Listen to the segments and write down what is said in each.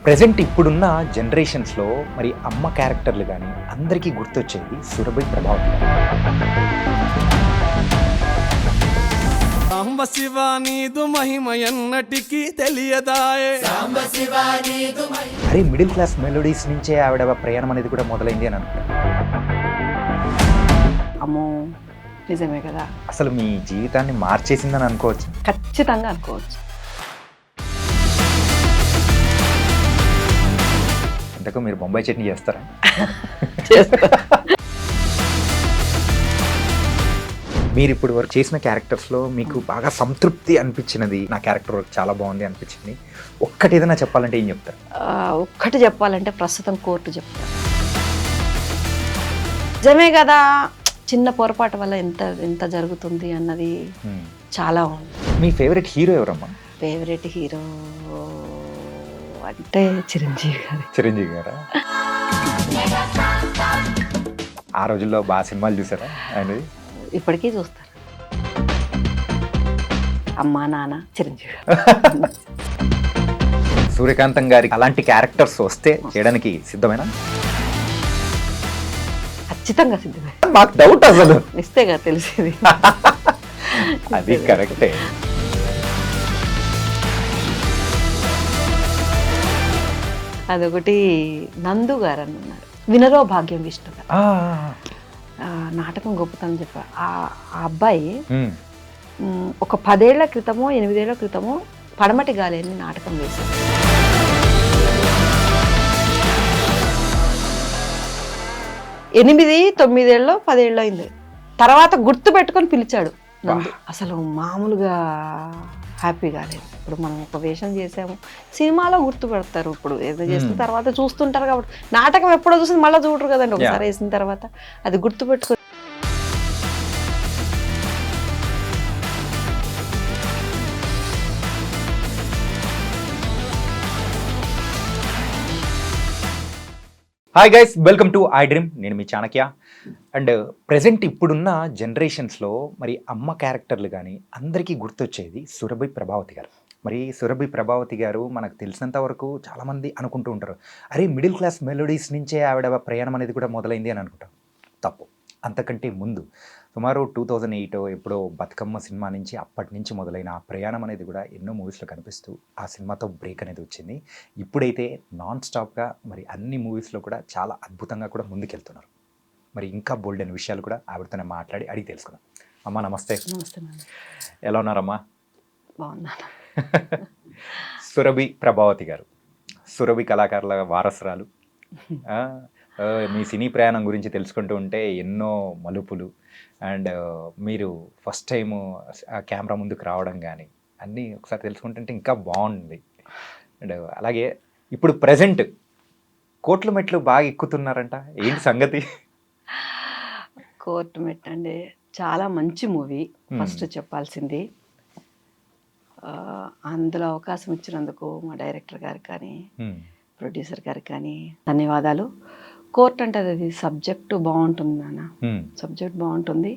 Present ఇప్పుడున్న జనరేషన్స్లో మరి అమ్మ క్యారెక్టర్లు కానీ అందరికీ గుర్తొచ్చేది సురభి ప్రభావతి గారు. సాంబ శివ నీదు మహిమ ఎన్నటికీ తెలియదాయే. అరే మిడిల్ క్లాస్ మెలోడీస్ నుంచే ఆవిడ ప్రయాణం అనేది కూడా మొదలైంది అని అనుకుంటాను. అమ్మో నిజమే కదా, అసలు మీ జీవితాన్ని మార్చేసిందని అనుకోవచ్చు. ఖచ్చితంగా అనుకోవచ్చు. ఇంతకు మీరు బొంబాయి చట్నీ చేస్తారా? మీరు ఇప్పుడు వరకు చేసిన క్యారెక్టర్స్లో మీకు బాగా సంతృప్తి అనిపించినది, నా క్యారెక్టర్ వర్క్ చాలా బాగుంది అనిపించింది, ఒక్కటి ఏదైనా చెప్పాలంటే ఏం చెప్తారు? ఒక్కటి చెప్పాలంటే ప్రస్తుతం కోర్టు చెప్తారు. నిజమే కదా, చిన్న పొరపాటు వల్ల ఎంత ఎంత జరుగుతుంది అన్నది చాలా ఉంది. మీ ఫేవరెట్ హీరో ఎవరమ్మా? ఫేవరెట్ హీరో అంటే చిరంజీవి గారు. చిరంజీవి గారా? ఆ రోజుల్లో బాగా సినిమాలు చూసారా ఆయనది? ఇప్పటికీ చూస్తారు. అమ్మా నాన్న చిరంజీవి గారు. సూర్యకాంతం గారికి అలాంటి క్యారెక్టర్స్ వస్తే చేయడానికి సిద్ధమేనా? ఖచ్చితంగా సిద్ధమే. మాకు డౌట్ అసలు. ఇస్తేగా తెలిసేది. అది కరెక్టే. అదొకటి. నందు గారు అని ఉన్నారు, వినరో భాగ్యం విష్ణు గారు. నాటకం గొప్పతనం చెప్పారు. ఆ అబ్బాయి ఒక 10 ఏళ్ల క్రితమో 8 ఏళ్ల క్రితమో పడమటి గాలి అని నాటకం వేశారు. ఎనిమిది 9 ఏళ్ళలో 10 ఏళ్ళు అయింది. తర్వాత గుర్తు పెట్టుకొని పిలిచాడు నందు. అసలు మామూలుగా హ్యాపీ కాలేదు. ఇప్పుడు మనం ఒక వేషం చేసాము, సినిమాలో గుర్తుపెడతారు. ఇప్పుడు ఏదో చేసిన తర్వాత చూస్తుంటారు కాబట్టి, నాటకం ఎప్పుడో చూసి మళ్ళీ చూడరు కదండి. ఒకసారి వేసిన తర్వాత అది గుర్తుపెట్టుకొని. Hi guys, welcome to I dream. నేను మీ చాణక్య. అండ్ ప్రెజెంట్ ఇప్పుడున్న జనరేషన్స్లో మరి అమ్మ క్యారెక్టర్లు కానీ అందరికీ గుర్తొచ్చేది సురభి ప్రభావతి గారు. మరి సురభి ప్రభావతి గారు మనకు తెలిసినంత వరకు చాలామంది అనుకుంటూ ఉంటారు, అరే మిడిల్ క్లాస్ మెలోడీస్ నుంచే ఆవిడ ప్రయాణం అనేది కూడా మొదలైంది అని అనుకుంటాం. తప్పు. అంతకంటే ముందు సుమారు 2008 ఎప్పుడో బతుకమ్మ సినిమా నుంచి అప్పటి నుంచి మొదలైన ఆ ప్రయాణం అనేది కూడా ఎన్నో మూవీస్లో కనిపిస్తూ ఆ సినిమాతో బ్రేక్ అనేది వచ్చింది. ఇప్పుడైతే నాన్ స్టాప్గా మరి అన్ని మూవీస్లో కూడా చాలా అద్భుతంగా కూడా ముందుకెళ్తున్నారు. మరి ఇంకా బోల్డ్ అనే విషయాలు కూడా ఆవిడతోనే మాట్లాడి అడిగి తెలుసుకుందాం. అమ్మా నమస్తే. నమస్తే మేడం. ఎలా ఉన్నారమ్మా? బాగున్నాను. సురభి ప్రభావతి గారు, సురభి కళాకారుల వారసురాలు. మీ సినీ ప్రయాణం గురించి తెలుసుకుంటూ ఉంటే ఎన్నో మలుపులు, అండ్ మీరు ఫస్ట్ టైము కెమెరా ముందుకు రావడం కానీ అన్నీ ఒకసారి తెలుసుకుంటుంటే ఇంకా బాగుంది. అండ్ అలాగే ఇప్పుడు ప్రజెంట్ కోట్ల మెట్లు బాగా ఎక్కుతున్నారంట, ఏంటి సంగతి? కోర్టు మెట్ అండి, చాలా మంచి మూవీ. ఫస్ట్ చెప్పాల్సింది, అందులో అవకాశం ఇచ్చినందుకు మా డైరెక్టర్ గారికి కానీ ప్రొడ్యూసర్ గారికి కానీ ధన్యవాదాలు. కోర్ట్ అంటే అది సబ్జెక్టు బాగుంటుంది నాన్న, సబ్జెక్ట్ బాగుంటుంది.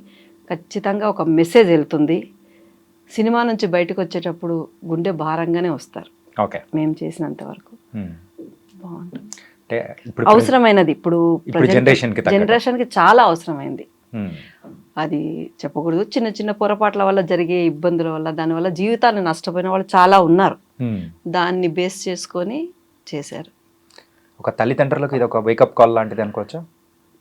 ఖచ్చితంగా ఒక మెసేజ్ వెళ్తుంది. సినిమా నుంచి బయటకు వచ్చేటప్పుడు గుండె భారంగానే వస్తారు. ఓకే, మేము చేసినంత వరకు బాగుంటుంది. ఇప్పుడు అవసరమైనది ఇప్పుడు జనరేషన్కి జనరేషన్కి చాలా అవసరమైంది. అది చెప్పకూడదు. చిన్న చిన్న పొరపాట్ల వల్ల జరిగే ఇబ్బందుల వల్ల, దానివల్ల జీవితాన్ని నష్టపోయిన వాళ్ళు చాలా ఉన్నారు. దాన్ని బేస్ చేసుకొని చేశారు. ఒక తల్లిదండ్రులకు ఇది ఒక వేకప్ కాల్ లాంటిది అనుకోవచ్చా?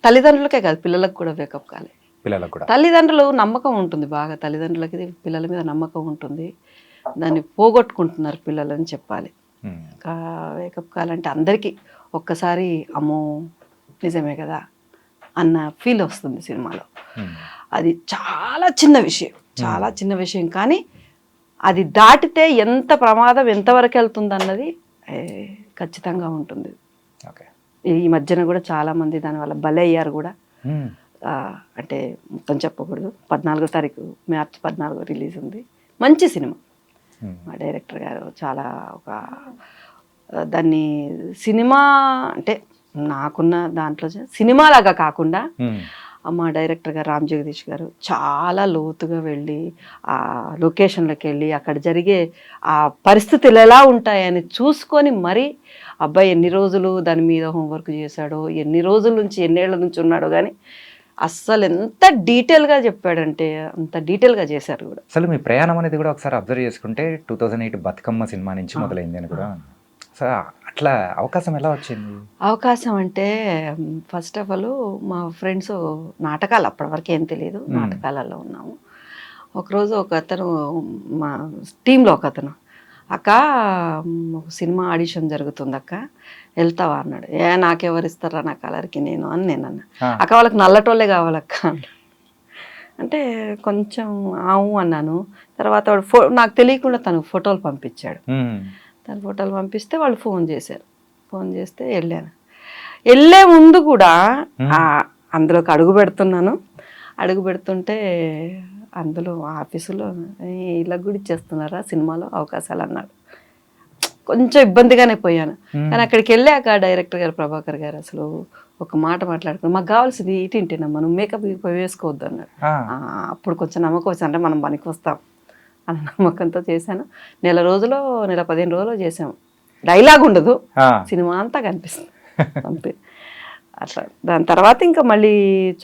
తల్లిదండ్రులకే కాదు, పిల్లలకు కూడా వేకప్ కాలే. పిల్లలకు కూడా తల్లిదండ్రులు నమ్మకం ఉంటుంది బాగా, తల్లిదండ్రులకి పిల్లల మీద నమ్మకం ఉంటుంది. దాన్ని పోగొట్టుకుంటున్నారు పిల్లలు అని చెప్పాలి. వేకప్ కాల్ అంటే అందరికీ ఒక్కసారి అమ్మో నిజమే కదా అన్న ఫీల్ వస్తుంది సినిమాలో. అది చాలా చిన్న విషయం, చాలా చిన్న విషయం, కానీ అది దాటితే ఎంత ప్రమాదం ఎంతవరకు వెళ్తుంది అన్నది ఖచ్చితంగా ఉంటుంది. ఈ మధ్యన కూడా చాలా మంది దానివల్ల బలయ్యారు కూడా. అంటే మొత్తం చెప్పకూడదు. 14వ తారీఖు మార్చి 14 రిలీజ్ ఉంది. మంచి సినిమా. మా డైరెక్టర్ గారు చాలా ఒక దాన్ని సినిమా అంటే నాకున్న దాంట్లో సినిమాలాగా కాకుండా మా డైరెక్టర్ గారు రామ్ జగదీష్ గారు చాలా లోతుగా వెళ్ళి ఆ లొకేషన్లోకి వెళ్ళి అక్కడ జరిగే ఆ పరిస్థితులు ఎలా ఉంటాయని చూసుకొని మరి అబ్బాయి ఎన్ని రోజులు దాని మీద హోంవర్క్ చేశాడో, ఎన్ని రోజుల నుంచి ఎన్నేళ్ల నుంచి ఉన్నాడో కానీ అస్సలు ఎంత డీటెయిల్గా చెప్పాడంటే అంత డీటెయిల్గా చేశారు కూడా. అసలు మీ ప్రయాణం అనేది కూడా ఒకసారి అబ్జర్వ్ చేసుకుంటే 2008 బతుకమ్మ సినిమా నుంచి మొదలైంది అని కూడా. సో అట్లా అవకాశం ఎలా వచ్చింది? అవకాశం అంటే ఫస్ట్ ఆఫ్ ఆల్ మా ఫ్రెండ్స్ నాటకాలు అప్పటి వరకు ఏం తెలియదు, నాటకాలలో ఉన్నాము. ఒకరోజు ఒక అతను మా టీంలో ఒక అతను, అక్క ఒక సినిమా ఆడిషన్ జరుగుతుంది అక్క, వెళ్తావా అన్నాడు. నాకెవరు ఇస్తారా నా కలర్కి నేను అని నేను అన్నా. అక్క వాళ్ళకి నల్లటోళ్ళే కావాలక్క అన్నాడు. అంటే కొంచెం ఆవు అన్నాను. తర్వాత వాడు నాకు తెలియకుండా తను ఫోటోలు పంపించాడు. తను ఫోటోలు పంపిస్తే వాళ్ళు ఫోన్ చేశారు. ఫోన్ చేస్తే వెళ్ళాను. వెళ్ళే ముందు కూడా అందులోకి అడుగు పెడుతున్నాను. అడుగు పెడుతుంటే అందులో ఆఫీసులో ఇలా కూడా ఇచ్చేస్తున్నారా సినిమాలో అవకాశాలు అన్నాడు. కొంచెం ఇబ్బందిగానే పోయాను. కానీ అక్కడికి వెళ్ళాక డైరెక్టర్ గారు ప్రభాకర్ గారు అసలు ఒక మాట మాట్లాడుకుని, మాకు కావాల్సింది ఇటింటేనమ్మా, నువ్వు మేకప్ వేసుకోవద్దు అన్నాడు. అప్పుడు కొంచెం నమ్మకం వచ్చి అంటే మనం పనికి వస్తాం అన్న నమ్మకంతో చేశాను. నెల 15 రోజులు చేసాము. డైలాగ్ ఉండదు, సినిమా అంతా కనిపిస్తుంది. అట్లా దాని తర్వాత ఇంకా మళ్ళీ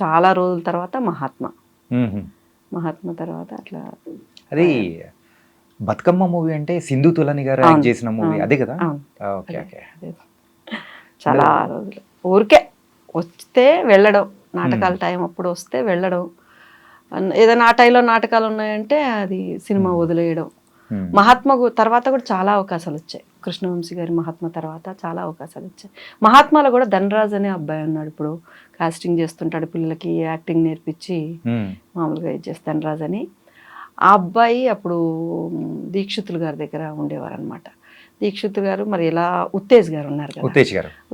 చాలా రోజుల తర్వాత మహాత్మ తర్వాత అట్లా. అది బతుకమ్మ మూవీ అంటే సింధు తులని గారు యాక్ట్ చేసిన మూవీ అదే కదా? Okay okay. చాలా రోజులు ఊరికే వస్తే వెళ్ళడం, నాటకాల టైం అప్పుడు వస్తే వెళ్ళడం, ఏదైనా ఆ టైంలో నాటకాలు ఉన్నాయంటే అది సినిమా వదిలేయడం. మహాత్మ తర్వాత కూడా చాలా అవకాశాలు వచ్చాయి. కృష్ణవంశీ గారి మహాత్మ తర్వాత చాలా అవకాశాలు వచ్చాయి. మహాత్మాలో కూడా ధనరాజ్ అనే అబ్బాయి ఉన్నాడు, ఇప్పుడు కాస్టింగ్ చేస్తుంటాడు, పిల్లలకి యాక్టింగ్ నేర్పించి మామూలుగా ఇచ్చేసి ధనరాజ్ అని. ఆ అబ్బాయి అప్పుడు దీక్షితులు గారి దగ్గర ఉండేవారు అనమాట. దీక్షితులు గారు మరి ఎలా ఉత్తేజ్ గారు ఉన్నారు కదా,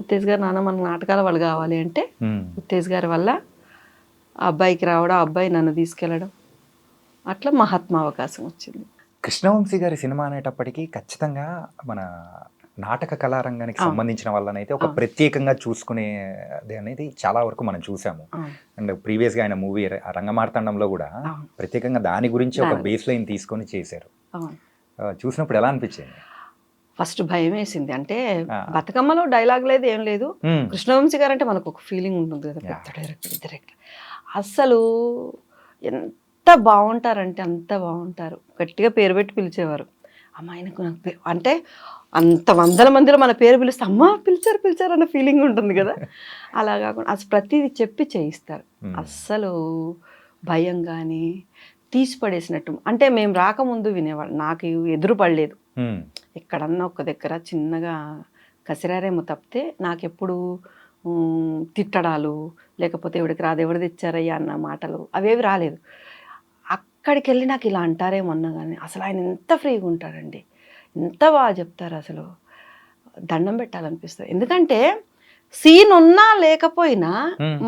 ఉత్తేజ్ గారు నాన్న మనకు నాటకాల వాళ్ళు కావాలి అంటే ఉత్తేజ్ గారి వల్ల ఆ అబ్బాయికి రావడం, ఆ అబ్బాయి నన్ను తీసుకెళ్ళడం, అట్లా మహాత్మ అవకాశం వచ్చింది. కృష్ణవంశీ గారి సినిమా అనేటప్పటికీ ఖచ్చితంగా మన నాటక కళారంగానికి సంబంధించిన వాళ్ళనైతే ఒక ప్రత్యేకంగా చూసుకునేది అనేది చాలా వరకు మనం చూసాము. అండ్ ప్రీవియస్గా ఆయన మూవీ రంగమార్తాండంలో కూడా ప్రత్యేకంగా దాని గురించి ఒక బేస్ లైన్ తీసుకొని చేశారు. చూసినప్పుడు ఎలా అనిపించింది? ఫస్ట్ భయం వేసింది. అంటే బతుకమ్మలో డైలాగ్ లేదు, ఏం లేదు. కృష్ణవంశీ గారు అంటే మనకు ఒక ఫీలింగ్ ఉంటుంది కదా, పెద్ద డైరెక్టర్. అసలు ఎంత బాగుంటారంటే అంత బాగుంటారు. గట్టిగా పేరు పెట్టి పిలిచేవారు. అమ్మ ఆయనకు నాకు అంటే అంత వందల మందిలో మన పేరు పిలిస్తే అమ్మ పిలిచారు అన్న ఫీలింగ్ ఉంటుంది కదా. అలా కాకుండా అసలు ప్రతిదీ చెప్పి చేయిస్తారు. అస్సలు భయం కానీ తీసి పడేసినట్టు. అంటే మేము రాకముందు వినేవాళ్ళు, నాకు ఎదురు పడలేదు. ఎక్కడన్నా ఒక దగ్గర చిన్నగా కసిరారేమో తప్పితే నాకెప్పుడు తిట్టడాలు, లేకపోతే ఎవడికి రాదు, ఎవరు తెచ్చారయ్యా అన్న మాటలు అవేవి రాలేదు. అక్కడికి వెళ్ళి నాకు ఇలా అంటారేమో అన్నా కానీ అసలు ఆయన ఎంత ఫ్రీగా ఉంటాడండి, ఎంత బాగా చెప్తారు. అసలు దండం పెట్టాలనిపిస్తుంది. ఎందుకంటే సీన్ ఉన్నా లేకపోయినా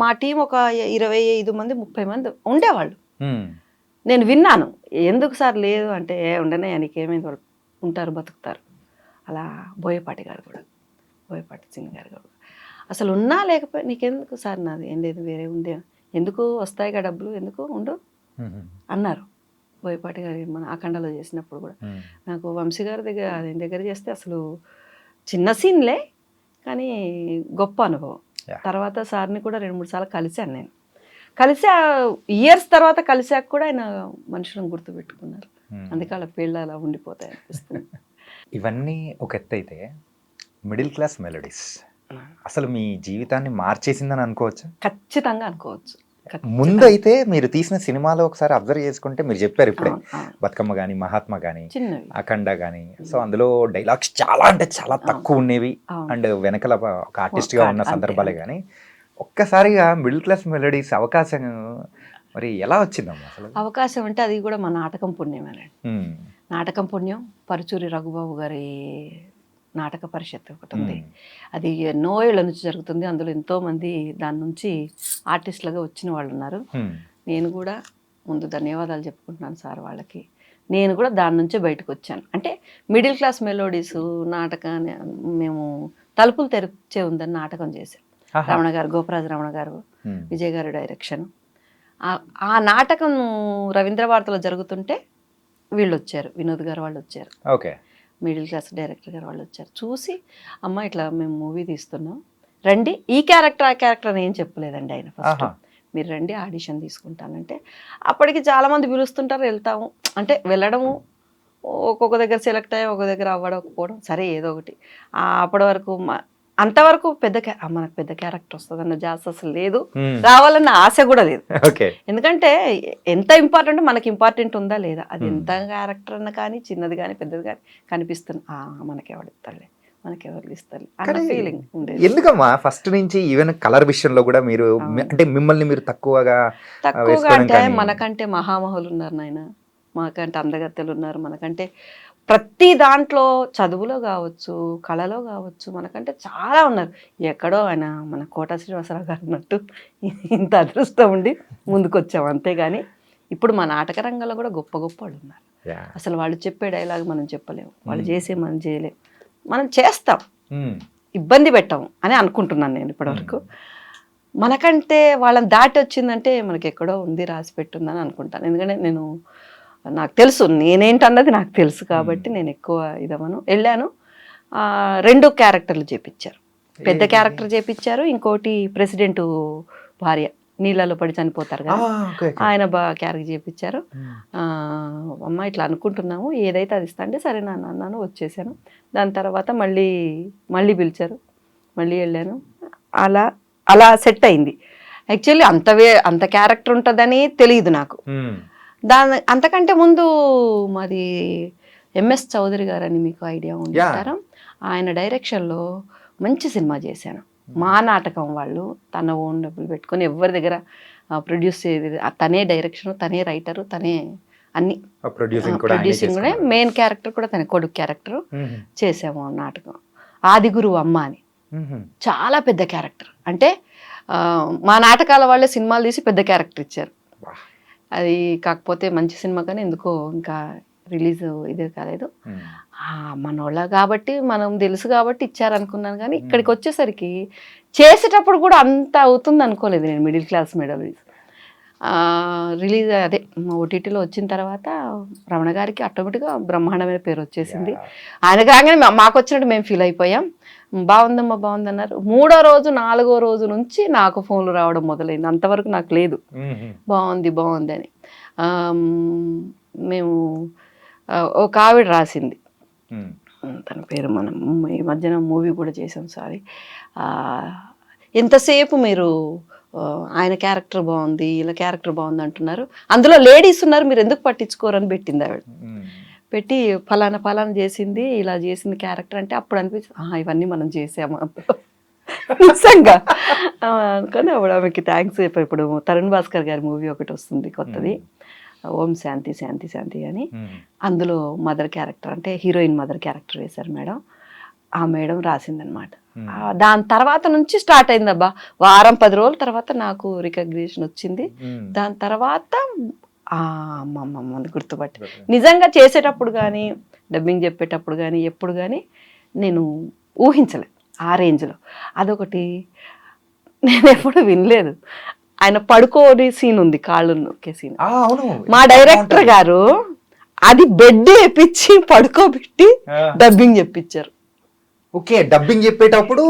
మా టీం ఒక 25 మంది 30 మంది ఉండేవాళ్ళు. నేను విన్నాను. ఎందుకు సార్ లేదు అంటే ఉండనే నీకేమైంది, వాళ్ళు ఉంటారు బతుకుతారు. అలా బోయపాటి గారు కూడా, బోయపాటి సింగ్ గారు కూడా అసలు ఉన్నా లేకపోయినా నీకెందుకు సార్, నాది ఏం లేదు వేరే ఉంది, ఎందుకు వస్తాయిగా డబ్బులు, ఎందుకు ఉండు అన్నారు. బోయపాటి గారు మన అఖండలో చేసినప్పుడు కూడా నాకు వంశీ గారి దగ్గర చేస్తే అసలు చిన్న సీన్లే కానీ గొప్ప అనుభవం. తర్వాత సార్ని కూడా 2-3 సార్లు కలిశాను నేను. ఇయర్స్ తర్వాత కలిసాక కూడా ఆయన మనుషులను గుర్తుపెట్టుకున్నారు. అందుకే వాళ్ళ పేర్లు అలా ఉండిపోతాయి అనిపిస్తుంది. ఇవన్నీ ఒక ఎత్తు అయితే మిడిల్ క్లాస్ మెలోడీస్ అసలు మీ జీవితాన్ని మార్చేసిందని అనుకోవచ్చు? ఖచ్చితంగా అనుకోవచ్చు. ముందు అయితే మీరు తీసిన సినిమాలో ఒకసారి అబ్జర్వ్ చేసుకుంటే మీరు చెప్పారు ఇప్పుడే, బతుకమ్మ కానీ మహాత్మ కానీ అఖండ కానీ, సో అందులో డైలాగ్స్ చాలా అంటే చాలా తక్కువ ఉండేవి అండ్ వెనకల ఒక ఆర్టిస్ట్ గా ఉన్న సందర్భాలే. కానీ ఒక్కసారిగా మిడిల్ క్లాస్ మెలోడీస్ అవకాశం మరి ఎలా వచ్చిందమ్మా? అసలు అవకాశం అంటే అది కూడా మా నాటకం పుణ్యమేనండి. నాటకం పుణ్యం. పరుచూరి రఘుబాబు గారి నాటక పరిషత్ ఒకటి ఉంది. అది ఎన్నో ఏళ్ల నుంచి జరుగుతుంది. అందులో ఎంతోమంది దాని నుంచి ఆర్టిస్టులుగా వచ్చిన వాళ్ళు ఉన్నారు. నేను కూడా ముందు ధన్యవాదాలు చెప్పుకుంటున్నాను సార్ వాళ్ళకి. నేను కూడా దాని నుంచే బయటకు వచ్చాను. అంటే మిడిల్ క్లాస్ మెలోడీస్ నాటకాన్ని మేము తలుపులు తెరిచే ఉందని నాటకం చేశాం. రమణ గారు, గోపరాజు రమణ గారు, విజయ్ గారు డైరెక్షన్. ఆ నాటకం రవీంద్ర భారతిలో జరుగుతుంటే వీళ్ళు వచ్చారు, వినోద్ గారు వాళ్ళు వచ్చారు. ఓకే. మిడిల్ క్లాస్ డైరెక్టర్ గారు వాళ్ళు వచ్చారు. చూసి అమ్మ ఇట్లా మేము మూవీ తీస్తున్నాం, రండి. ఈ క్యారెక్టర్ ఆ క్యారెక్టర్ అని ఏం చెప్పలేదండి ఆయన. ఫస్ట్ మీరు రండి ఆడిషన్ తీసుకుంటానంటే, అప్పటికి చాలామంది పిలుస్తుంటారు, వెళ్తాము. అంటే వెళ్ళడము, ఒక్కొక్క దగ్గర సెలెక్ట్ అయ్యి ఒక దగ్గర అవ్వకపోవడం, సరే ఏదో ఒకటి. అప్పటి వరకు అంతవరకు మనకు పెద్ద క్యారెక్టర్ వస్తుందన్న జాస్ అసలు లేదు, రావాలన్న ఆశ కూడా లేదు. ఎందుకంటే ఎంత ఇంపార్టెంట్, మనకి ఇంపార్టెంట్ ఉందా లేదా, అది ఎంత క్యారెక్టర్ అన్న కానీ చిన్నది కానీ పెద్దది కానీ కనిపిస్తుంది, మనకెవడిస్తాడులే, మనకెవరు ఇస్తారు అన్న ఫీలింగ్ ఉండేది. ఎందుకమ్మా ఫస్ట్ నుంచి ఈవెన్ కలర్ విషయంలో కూడా మీరు అంటే మిమ్మల్ని మీరు తక్కువగా అంటే మనకంటే మహామహులు ఉన్నారు నాయన, మనకంటే అందగత్తెలు ఉన్నారు, మనకంటే ప్రతి దాంట్లో చదువులో కావచ్చు, కళలో కావచ్చు, మనకంటే చాలా ఉన్నారు. ఎక్కడో ఆయన మన కోట శ్రీనివాసరావు గారు అన్నట్టు ఇంత అదృష్టం ఉండి ముందుకు వచ్చాము అంతేగాని, ఇప్పుడు మా నాటక రంగంలో కూడా గొప్ప గొప్ప వాళ్ళు ఉన్నారు. అసలు వాళ్ళు చెప్పే డైలాగ్ మనం చెప్పలేము, వాళ్ళు చేసే మనం చేయలేము, మనం చేస్తాం, ఇబ్బంది పెట్టాము అని అనుకుంటున్నాను నేను ఇప్పటివరకు. మనకంటే వాళ్ళని దాటి వచ్చిందంటే మనకి ఎక్కడో ఉంది, రాసి పెట్టుందని అనుకుంటాను. ఎందుకంటే నాకు తెలుసు నేనేంటన్నది నాకు తెలుసు కాబట్టి నేను ఎక్కువ ఇదవను. వెళ్ళాను, 2 క్యారెక్టర్లు చేపించారు, పెద్ద క్యారెక్టర్ చేపించారు, ఇంకోటి ప్రెసిడెంట్ భార్య నీళ్ళలో పడి చనిపోతారు కదా, ఆయన క్యారెక్టర్ చేపించారు. అమ్మ ఇట్లా అనుకుంటున్నాము, ఏదైతే అది ఇస్తా అంటే సరే నాన్న అన్నాను, వచ్చేసాను. దాని తర్వాత మళ్ళీ పిలిచారు, మళ్ళీ వెళ్ళాను. అలా సెట్ అయింది. యాక్చువల్లీ అంత క్యారెక్టర్ ఉంటుందని తెలియదు నాకు. అంతకంటే ముందు మాది ఎంఎస్ చౌదరి గారు అని మీకు ఐడియా ఉంటారా, ఆయన డైరెక్షన్లో మంచి సినిమా చేశాను. మా నాటకం వాళ్ళు తన ఓన్ డబ్బులు పెట్టుకొని ఎవరి దగ్గర ప్రొడ్యూస్ చేసేది, తనే డైరెక్షన్, తనే రైటరు, తనే అన్ని ప్రొడ్యూసింగ్ కూడా, మెయిన్ క్యారెక్టర్ కూడా తన కొడుకు క్యారెక్టర్ చేసాము నాటకం. ఆదిగురువు అమ్మ అని చాలా పెద్ద క్యారెక్టర్. అంటే మా నాటకాల వాళ్ళే సినిమాలు తీసి పెద్ద క్యారెక్టర్ ఇచ్చారు. అది కాకపోతే మంచి సినిమా కానీ ఎందుకో ఇంకా రిలీజ్ ఇదే కాలేదు. మనోళ్ళ కాబట్టి మనం తెలుసు కాబట్టి ఇచ్చారనుకున్నాను, కానీ ఇక్కడికి వచ్చేసరికి చేసేటప్పుడు కూడా అంత అవుతుంది అనుకోలేదు నేను. మిడిల్ క్లాస్ రిలీజ్ అదే ఓటీటీలో వచ్చిన తర్వాత రమణ గారికి ఆటోమేటిక్గా బ్రహ్మాండమైన పేరు వచ్చేసింది. ఆయన కాగానే మాకు వచ్చినట్టు మేము ఫీల్ అయిపోయాం. బాగుందమ్మా బాగుందన్నారు. 3వ రోజు 4వ రోజు నుంచి నాకు ఫోన్లు రావడం మొదలైంది. అంతవరకు నాకు లేదు బాగుంది అని. మేము ఒక ఆవిడ రాసింది, తన పేరు మనం ఈ మధ్యన మూవీ కూడా చేసాం, సారీ, ఎంతసేపు మీరు ఆయన క్యారెక్టర్ బాగుంది, ఇలా క్యారెక్టర్ బాగుంది అంటున్నారు, అందులో లేడీస్ ఉన్నారు, మీరు ఎందుకు పట్టించుకోరు అని పెట్టింది ఆవిడ. పెట్టి ఫలానా చేసింది, ఇలా చేసింది క్యారెక్టర్ అంటే అప్పుడు అనిపించింది ఇవన్నీ మనం చేసాము నిజంగా అనుకొని అప్పుడు ఆమెకి థ్యాంక్స్ చెప్పారు. ఇప్పుడు తరుణ్ భాస్కర్ గారి మూవీ ఒకటి వస్తుంది కొత్తది, ఓం శాంతి శాంతి శాంతి అని, అందులో మదర్ క్యారెక్టర్ అంటే హీరోయిన్ మదర్ క్యారెక్టర్ వేశారు మేడం. ఆ మేడం రాసిందనమాట. దాని తర్వాత నుంచి స్టార్ట్ అయిందబ్బా, వారం 10 రోజుల తర్వాత నాకు రికగ్నిషన్ వచ్చింది. దాని తర్వాత అమ్మమ్మ గుర్తుపట్టి నిజంగా చేసేటప్పుడు కానీ డబ్బింగ్ చెప్పేటప్పుడు కానీ ఎప్పుడు కానీ నేను ఊహించలే ఆ రేంజ్లో. అదొకటి నేను ఎప్పుడు వినలేదు. ఆయన పడుకోని సీన్ ఉంది, కాళ్ళు నొక్కే సీన్, మా డైరెక్టర్ గారు అది బెడ్ వేపించి పడుకోబెట్టి డబ్బింగ్ చెప్పించారు. ఓకే, డబ్బింగ్ చెప్పేటప్పుడు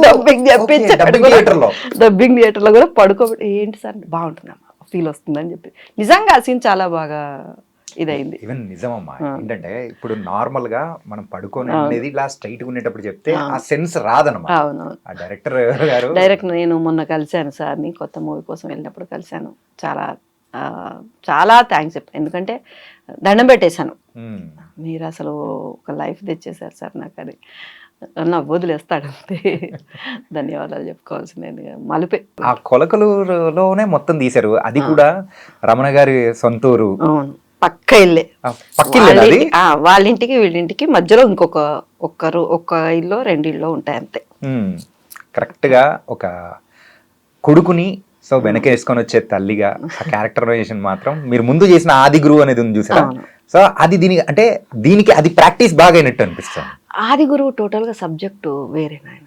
డబ్బింగ్ థియేటర్లో కూడా పడుకోబెట్టి ఏంటి సార్ బాగుంటుందమ్మా ఫీల్ వస్తుందని చెప్పి నిజంగా ఆ సీన్ చాలా బాగా ఇదైంది. ఈవెన్ నిజమమ్మా, ఏంటంటే ఇప్పుడు నార్మల్ గా మనం పడుకొని అనేది ఇలా స్ట్రైట్ గా ఉండేటప్పుడు చెప్తే ఆ సెన్స్ రాదన్నమాట. అవునవును. ఆ డైరెక్టర్ గారు నేను మొన్న కలిశాను సార్ని, కొత్త మూవీ కోసం వెళ్ళినప్పుడు కలిశాను. చాలా థ్యాంక్స్ చెప్పాను, ఎందుకంటే దండం పెట్టేశాను, మీరు అసలు ఒక లైఫ్ తెచ్చేసారు సార్ నాకు అని. నా వదిలేస్తాడు అంతే, ధన్యవాదాలు చెప్పుకోవాల్సింది. మలిపే ఆ కొలకలూరులోనే మొత్తం తీశారు, అది కూడా రమణ గారి సొంతూరు. అవును, పక్క ఇల్లే, వాళ్ళ ఇంటికి వీళ్ళింటికి మధ్యలో ఒక్క ఇల్లు 2 ఇళ్ళు ఉంటాయి అంతే. కరెక్ట్ గా ఒక కొడుకుని సో వెనకేసుకొని వచ్చే తల్లిగా ఆ క్యారెక్టరైజేషన్ మాత్రం మీరు ముందు చేసిన ఆది గురువు అనేది ఉంది చూసారా, సో అది దీనికి అది ప్రాక్టీస్ బాగా అయినట్టు అనిపిస్తుంది. ఆది గురువు టోటల్ గా సబ్జెక్టు వేరే నాయన,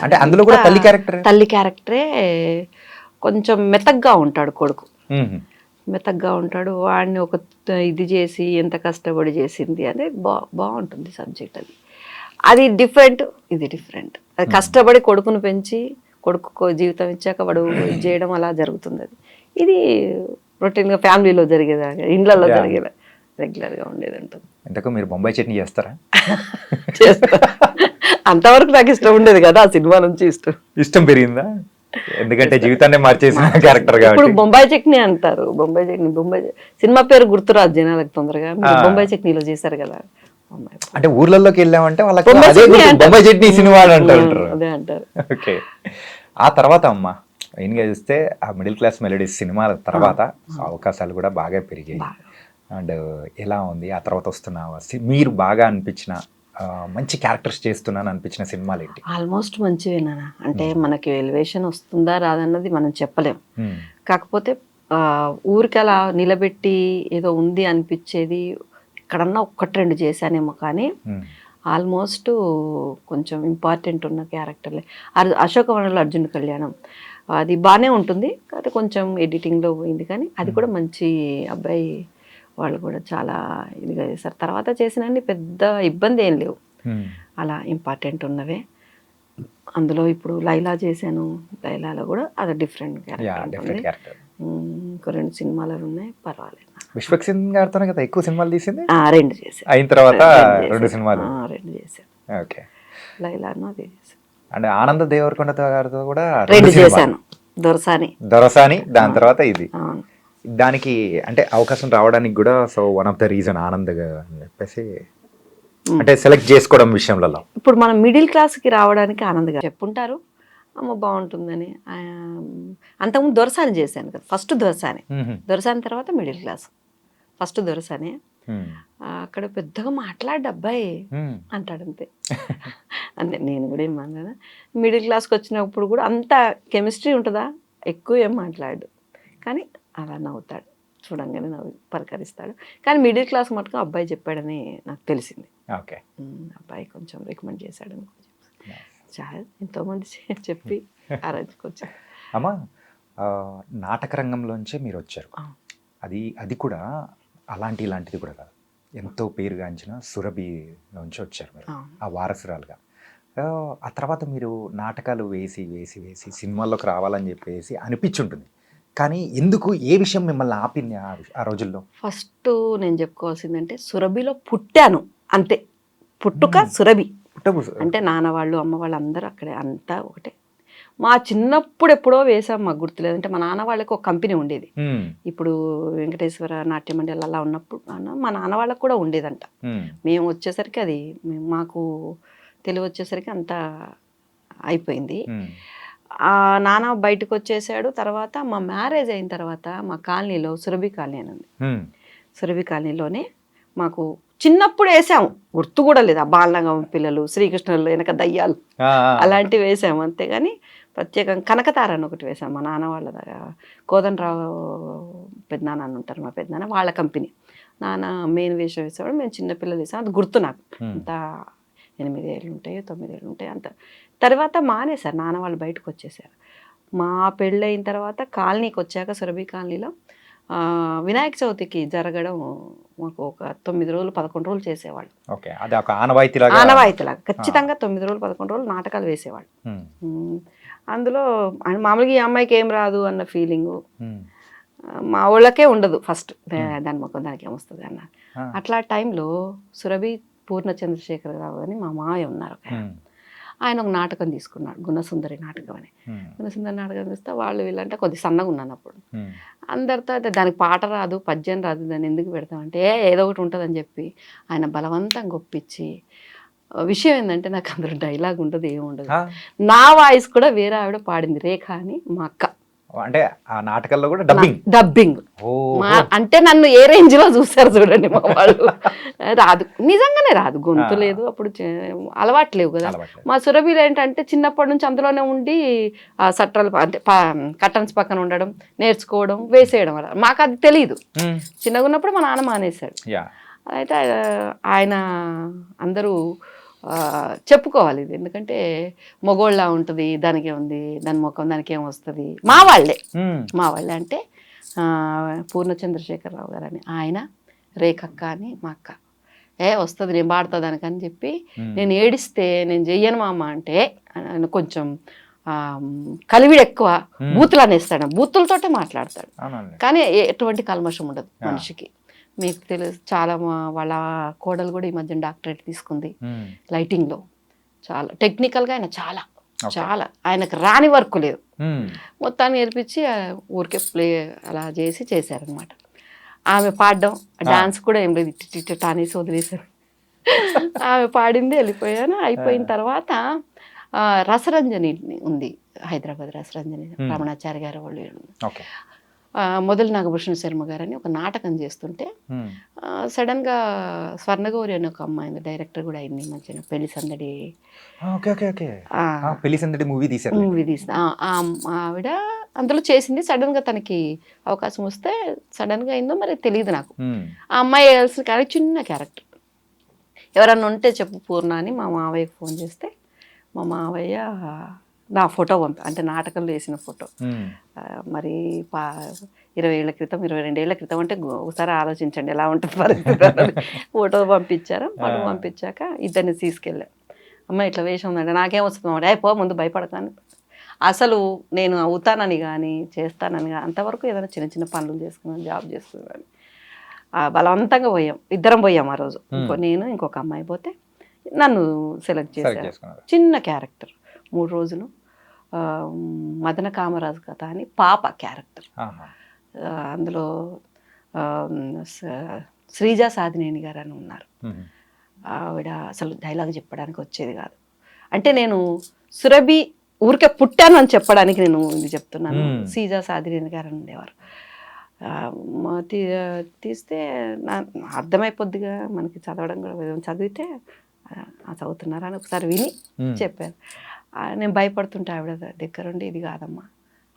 అంటే అందులో కూడా తల్లి క్యారెక్టరే కొంచెం మెతగ్గా ఉంటాడు కొడుకు, మెతగ్గా ఉంటాడు. వాడిని ఒక ఇది చేసి ఎంత కష్టపడి చేసింది అనేది బాగుంటుంది సబ్జెక్ట్. అది అది డిఫరెంట్, ఇది డిఫరెంట్. అది కష్టపడి కొడుకును పెంచి కొడుకు జీవితం ఇచ్చాక వాడు ఇది చేయడం అలా జరుగుతుంది. అది ఇది రొటీన్గా ఫ్యామిలీలో జరిగేదా, ఇండ్లలో జరిగేదా, రెగ్యులర్గా ఉండేది ఉంటుంది. ఇంతకు మీరు బొంబాయి చట్నీ చేస్తారా? చేస్తా. అంతవరకు నాకు ఇష్టం ఉండేది కదా, ఆ సినిమా నుంచి ఇష్టం పెరిగిందా? ఎందుకంటే జీవితాన్ని మార్చేసిన క్యారెక్టర్ ఇప్పుడు కాబట్టి. బొంబాయి చట్నీ అంటారు. బొంబాయి సినిమా పేరు గుర్తురాదు జనాలకు తొందరగా. మీరు బొంబాయి చట్నీలో చేశారు కదా. అంటే ఊర్లలోకి వెళ్ళామంటే వాళ్ళకి బొంబాయి అదే చట్నీ గుర్తు, అంటారు. బొంబాయి చట్నీ సినిమా అంటారు. అదే అంటారు. ఓకే. ఆ తర్వాత అమ్మ మెయిన్గా చూస్తే ఆ మిడిల్ క్లాస్ మెలోడీస్ సినిమాల తర్వాత అవకాశాలు కూడా బాగా పెరిగాయి. అండ్ ఎలా ఉంది ఆ తర్వాత వస్తున్న మీరు బాగా అనిపించిన మంచి క్యారెక్టర్స్ చేస్తున్నాను అనిపించిన సినిమాలు ఏంటి? ఆల్మోస్ట్ మంచివేనా. అంటే మనకి ఎలివేషన్ వస్తుందా రాదన్నది మనం చెప్పలేం. కాకపోతే ఊరికి అలా నిలబెట్టి ఏదో ఉంది అనిపించేది ఎక్కడన్నా ఒక్కటి రెండు చేశానేమో, కానీ ఆల్మోస్ట్ కొంచెం ఇంపార్టెంట్ ఉన్న క్యారెక్టర్లే. అశోకవనంలో అర్జున్ కళ్యాణం అది బాగానే ఉంటుంది, కాకపోతే కొంచెం ఎడిటింగ్లో పోయింది, కానీ అది కూడా మంచి అబ్బాయి వాళ్ళు కూడా చాలా ఇదిగా చేశారు. తర్వాత చేసినన్ని పెద్ద ఇబ్బంది ఏం లేవు, అలా ఇంపార్టెంట్ ఉన్నవే. అందులో ఇప్పుడు లైలా చేశాను, లైలాలో కూడా అది డిఫరెంట్ క్యారెక్టర్. ఇంకో 2 సినిమాలు ఉన్నాయి, పర్వాలేదు. విశ్వక్సేన్ గారితోనే కదా ఎక్కువ సినిమాలు తీసింది? 2 చేశాను. అయిన తర్వాత 2 సినిమాలు. 2 చేశాను. ఓకే. లైలాను అది చేశాను. అంటే ఆనంద దేవరకొండ గారితో కూడా 2 చేశాను. దొరసాని, దాని తర్వాత ఇది. దానికి అంటే అవకాశం రావడానికి కూడా so one of the reason Anand అని చెప్పేసి అంటే సెలెక్ట్ చేసుకోవడం విషయంలో. ఇప్పుడు మనం మిడిల్ క్లాస్కి రావడానికి ఆనంద్ గారు చెప్పుంటారు, అమ్మ బాగుంటుందని. అంతకుముందు దొరసాని చేశాను కదా, ఫస్ట్ దొరసాని తర్వాత మిడిల్ క్లాస్. ఫస్ట్ దొరసాని, అక్కడ పెద్దగా మాట్లాడు అబ్బాయి అంటాడు అంతే. అంతే, నేను కూడా ఏం మాట్లాడా. మిడిల్ క్లాస్కి వచ్చినప్పుడు కూడా అంత కెమిస్ట్రీ ఉంటుందా, ఎక్కువ ఏం మాట్లాడు, కానీ అలా నవ్వుతాడు, చూడంగానే నవ్వు పలకరిస్తాడు. కానీ మిడిల్ క్లాస్ మటుకు అబ్బాయి చెప్పాడని నాకు తెలిసింది. ఓకే. అబ్బాయి కొంచెం రికమెండ్ చేశాడని చాలా ఎంతోమంది చెప్పి ఆరాధించుకొచ్చారు. అమ్మా నాటక రంగంలోంచే మీరు వచ్చారు, అది కూడా ఇలాంటిది కూడా కాదు, ఎంతో పేరుగాంచిన సురభిలోంచి వచ్చారు మీరు ఆ వారసురాలుగా. ఆ తర్వాత మీరు నాటకాలు వేసి సినిమాల్లోకి రావాలని చెప్పేసి అనిపించుంటుంది, కానీ ఎందుకు, ఏ విషయం మిమ్మల్ని ఆపింది ఆ రోజుల్లో? ఫస్ట్ నేను చెప్పుకోవాల్సిందంటే సురభిలో పుట్టాను అంతే. పుట్టుక సురభి అంటే నాన్న వాళ్ళు అమ్మ వాళ్ళు అందరూ అక్కడే, అంతా ఒకటే. మా చిన్నప్పుడు ఎప్పుడో వేసాం, మాకు గుర్తులేదు. అంటే మా నాన్న వాళ్ళకి ఒక కంపెనీ ఉండేది, ఇప్పుడు వెంకటేశ్వర నాట్య మండలి అలా ఉన్నప్పుడు మా నాన్న వాళ్ళకి కూడా ఉండేదంట. మేము వచ్చేసరికి అది మాకు తెలివి వచ్చేసరికి అంతా అయిపోయింది. నాన్న బయటకు వచ్చేసాడు. తర్వాత మా మ్యారేజ్ అయిన తర్వాత మా కాలనీలో సురభి కాలనీ అని ఉంది. సురభి కాలనీలోనే మాకు చిన్నప్పుడు వేసాము, గుర్తు కూడా లేదు. ఆ బాలనగం పిల్లలు, శ్రీకృష్ణులు వెనక దయ్యాలు అలాంటివి వేసాము, అంతేగాని ప్రత్యేకంగా కనకతార అని ఒకటి వేసాము. మా నాన్న వాళ్ళ కోదండరావు పెద్దనాన్న అని ఉంటారు, మా పెద్దనాన్న వాళ్ళ కంపెనీ. నాన్న మెయిన్ వేషం వేసేవాడు, మేము చిన్నపిల్లలు వేసాము. అది గుర్తు నాకు. అంత 8 ఏళ్ళు ఉంటాయో 9 ఏళ్ళు ఉంటాయో అంత. తర్వాత మానేశారు, నాన్న వాళ్ళు బయటకు వచ్చేసారు. మా పెళ్ళయిన తర్వాత కాలనీకి వచ్చాక సురభి కాలనీలో వినాయక చవితికి జరగడం మాకు ఒక 9 రోజులు 11 రోజులు చేసేవాళ్ళు. ఆనవాయితీలాగా ఖచ్చితంగా 9 రోజులు 11 రోజులు నాటకాలు వేసేవాళ్ళు. అందులో మామూలుగా ఈ అమ్మాయికి ఏం రాదు అన్న ఫీలింగు మా వాళ్ళకే ఉండదు. ఫస్ట్ దాని మొక్క దానికి ఏమొస్తుంది అన్న అట్లా టైంలో సురభి పూర్ణచంద్రశేఖరరావు అని మా మాయ ఉన్నారు, ఆయన ఒక నాటకం తీసుకున్నాడు, గుణసుందరి నాటకం అని. గుణసుందరి నాటకం చూస్తే వాళ్ళు వీళ్ళంటే కొద్ది సన్నగా ఉన్నాను అప్పుడు. అందరితో అయితే దానికి పాట రాదు, పద్యం రాదు, దాన్ని ఎందుకు పెడతామంటే ఏదో ఒకటి ఉంటుందని చెప్పి ఆయన బలవంతంగా ఒప్పించి, విషయం ఏంటంటే నాకు అందరూ డైలాగ్ ఉండదు, ఏముండదు. నా వాయిస్ కూడా వేరే ఆవిడ పాడింది, రేఖ అని మా అక్క. అంటే ఆ నాటకాల్లో కూడా డబ్బింగ్ అంటే నన్ను ఏ రేంజ్ లో చూస్తారు చూడండి మా వాళ్ళు. రాదు, నిజంగానే రాదు, గొంతు లేదు అప్పుడు, అలవాటు లేవు కదా. మా సురభిలో ఏంటంటే చిన్నప్పటి నుంచి అందులోనే ఉండి ఆ సట్రాలు అంటే కర్టన్స్ పక్కన ఉండడం, నేర్చుకోవడం, వేసేయడం వల్ల మాకు అది తెలియదు. చిన్నగా ఉన్నప్పుడు మా నాన్న మానేశాడు. అయితే ఆయన అందరూ చెప్పుకోవాలి ఇది, ఎందుకంటే మగోళ్ళ ఉంటుంది, దానికే ఉంది, దాని ముఖం దానికి ఏం వస్తుంది. మా వాళ్ళే అంటే పూర్ణచంద్రశేఖరరావు గారు అని ఆయన, రేఖక్క అని మా అక్క, వస్తుంది నేను పాడుతా దానికని చెప్పి నేను ఏడిస్తే నేను చెయ్యను మామ అంటే ఆయన కొంచెం కలివిడు ఎక్కువ, బూతులు అనేస్తాడు, బూతులతోటే మాట్లాడతాడు. కానీ ఎటువంటి కల్మషం ఉండదు మనిషికి. మీకు తెలుసు చాలా వాళ్ళ కోడలు కూడా ఈ మధ్య డాక్టరేట్ తీసుకుంది లైటింగ్లో. చాలా టెక్నికల్గా ఆయన చాలా చాలా ఆయనకు రాని వర్క్ లేదు, మొత్తాన్ని నేర్పించి ఊరికే ప్లే అలా చేశారనమాట. ఆమె పాడడం డాన్స్ కూడా ఏం లేదు, ఇట్ట అనేసి వదిలేశారు. ఆమె పాడింది వెళ్ళిపోయాను. అయిపోయిన తర్వాత రసరంజని ఉంది హైదరాబాద్, రసరంజని రమణాచారి గారు వాళ్ళు. మొదలు నాగభూషణ శర్మ గారు అని ఒక నాటకం చేస్తుంటే సడన్గా స్వర్ణగౌరి అని ఒక అమ్మాయి డైరెక్టర్ కూడా అయింది మధ్యన, పెళ్లి సందడి మూవీ తీసిన ఆవిడ అందులో చేసింది. సడన్గా తనకి అవకాశం వస్తే సడన్గా అయిందో మరి తెలియదు నాకు. ఆ అమ్మాయి వేయాల్సిన క్యారెక్టర్ చిన్న క్యారెక్టర్. ఎవరన్నా ఉంటే చెప్పు పూర్ణ అని మా మావయ్యకి ఫోన్ చేస్తే మా మావయ్య నా ఫోటో అంటే నాటకంలో వేసిన ఫోటో మరి 20 ఏళ్ల క్రితం 22 ఏళ్ల క్రితం అంటే ఒకసారి ఆలోచించండి ఎలా ఉంటుంది పరిస్థితి. ఫోటో పంపించారు. ఫోటో పంపించాక ఇద్దరిని తీసుకెళ్ళాను. అమ్మ ఇట్లా వేషం ఉందంటే నాకేం వస్తుంది పో ముందు భయపడతాను. అసలు నేను అవుతానని కానీ చేస్తానని కానీ అంతవరకు ఏదైనా చిన్న చిన్న పనులు చేసుకున్నాను, జాబ్ చేసుకున్నాను. బలవంతంగా పోయాం, ఇద్దరం పోయాం ఆ రోజు. నేను ఇంకొక అమ్మాయి పోతే నన్ను సెలెక్ట్ చేశారు. చిన్న క్యారెక్టర్ 3 రోజులు. మదన కామరాజు కథ అని పాప క్యారెక్టర్. అందులో శ్రీజా సాధినేని గారు అని ఉన్నారు. ఆవిడ అసలు డైలాగ్ చెప్పడానికి వచ్చేది కాదు. అంటే నేను సురభి ఊరికే పుట్టాను అని చెప్పడానికి నేను ఇది చెప్తున్నాను. శ్రీజా సాధినేని గారు అని ఉండేవారు. తీస్తే అర్థమైపోద్దిగా మనకి చదవడం కూడా, చదివితే చదువుతున్నారా అని ఒకసారి విని చెప్పారు. నేను భయపడుతుంటే ఆవిడ దగ్గరుండి ఇది కాదమ్మా,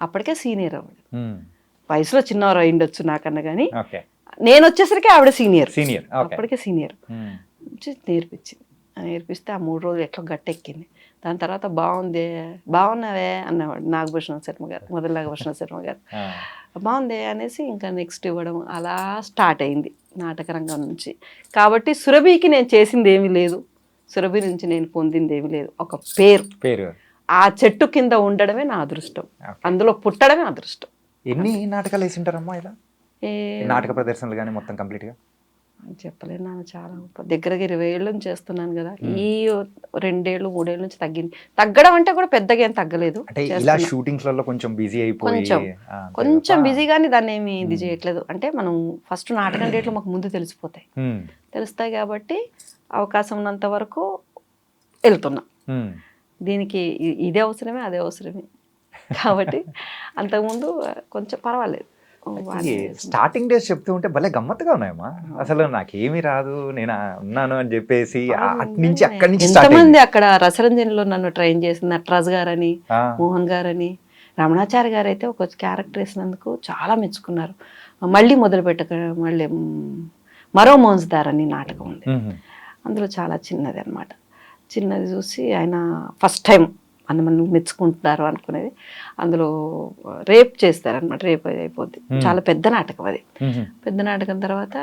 అప్పటికే సీనియర్ ఆవిడ, వయసులో చిన్నవారు అయిండొచ్చు నాకన్నా కానీ నేను వచ్చేసరికి ఆవిడ సీనియర్, అప్పటికే సీనియర్. నేర్పిస్తే ఆ 3 రోజులు ఎట్లా గట్టెక్కింది. దాని తర్వాత బాగున్నావే అన్నవాడు నాగభూషణ శర్మ గారు, మొదలు నాగభూషణ శర్మ గారు. బాగుంది అనేసి ఇంకా నెక్స్ట్ ఇవ్వడం అలా స్టార్ట్ అయింది నాటక రంగం నుంచి. కాబట్టి సురభికి నేను చేసింది ఏమీ లేదు, సురభి నుంచి నేను పొందింది ఏమీ లేదు, ఒక పేరు. ఆ చెట్టు కింద ఉండడమే నా అదృష్టం, అందులో పుట్టడమే అదృష్టం. ఎన్ని నాటకాలు వేసి ఉంటారమ్మా ఇలా? నాటక ప్రదర్శనలు కానీ మొత్తం కంప్లీట్గా చెప్పలేను నాన్న, చాలా దగ్గరగా 20 ఏళ్ళ నుంచి చేస్తున్నాను కదా. ఈ 2 ఏళ్ళు 3 ఏళ్ళ నుంచి తగ్గింది. తగ్గడం అంటే కూడా పెద్దగా ఏం తగ్గలేదు. కొంచెం బిజీగానే దాన్ని ఏమి ఇది చేయట్లేదు. అంటే మనం ఫస్ట్ నాటకం డేట్లు మాకు ముందు తెలుస్తాయి కాబట్టి అవకాశం ఉన్నంత వరకు వెళ్తున్నా. దీనికి ఇదే అవసరమే అదే అవసరమే కాబట్టి అంతకుముందు కొంచెం పర్వాలేదు. స్టార్టింగ్ డేస్ చెప్తూ ఉంటే భలే గమ్మత్తుగా ఉన్నాయమ్మా. అసలు నాకేమీ రాదు, నేను ఉన్నాను అని చెప్పేసి అక్కడి నుంచి ఎంతమంది అక్కడ రసరంజనిలో నన్ను ట్రైన్ చేసిన నటరాజు గారని, మోహన్ గారని, రమణాచారి గారు అయితే ఒక క్యారెక్టర్ వేసినందుకు చాలా మెచ్చుకున్నారు. మళ్ళీ మళ్ళీ మరో మోన్స్దార్ అని నాటకం ఉంది, అందులో చాలా చిన్నది అనమాట. చిన్నది చూసి ఆయన ఫస్ట్ టైం మనం మెచ్చుకుంటున్నారు అనుకునేది. అందులో రేప్ చేస్తారనమాట, రేప్ అయిపోద్ది. చాలా పెద్ద నాటకం అది. పెద్ద నాటకం తర్వాత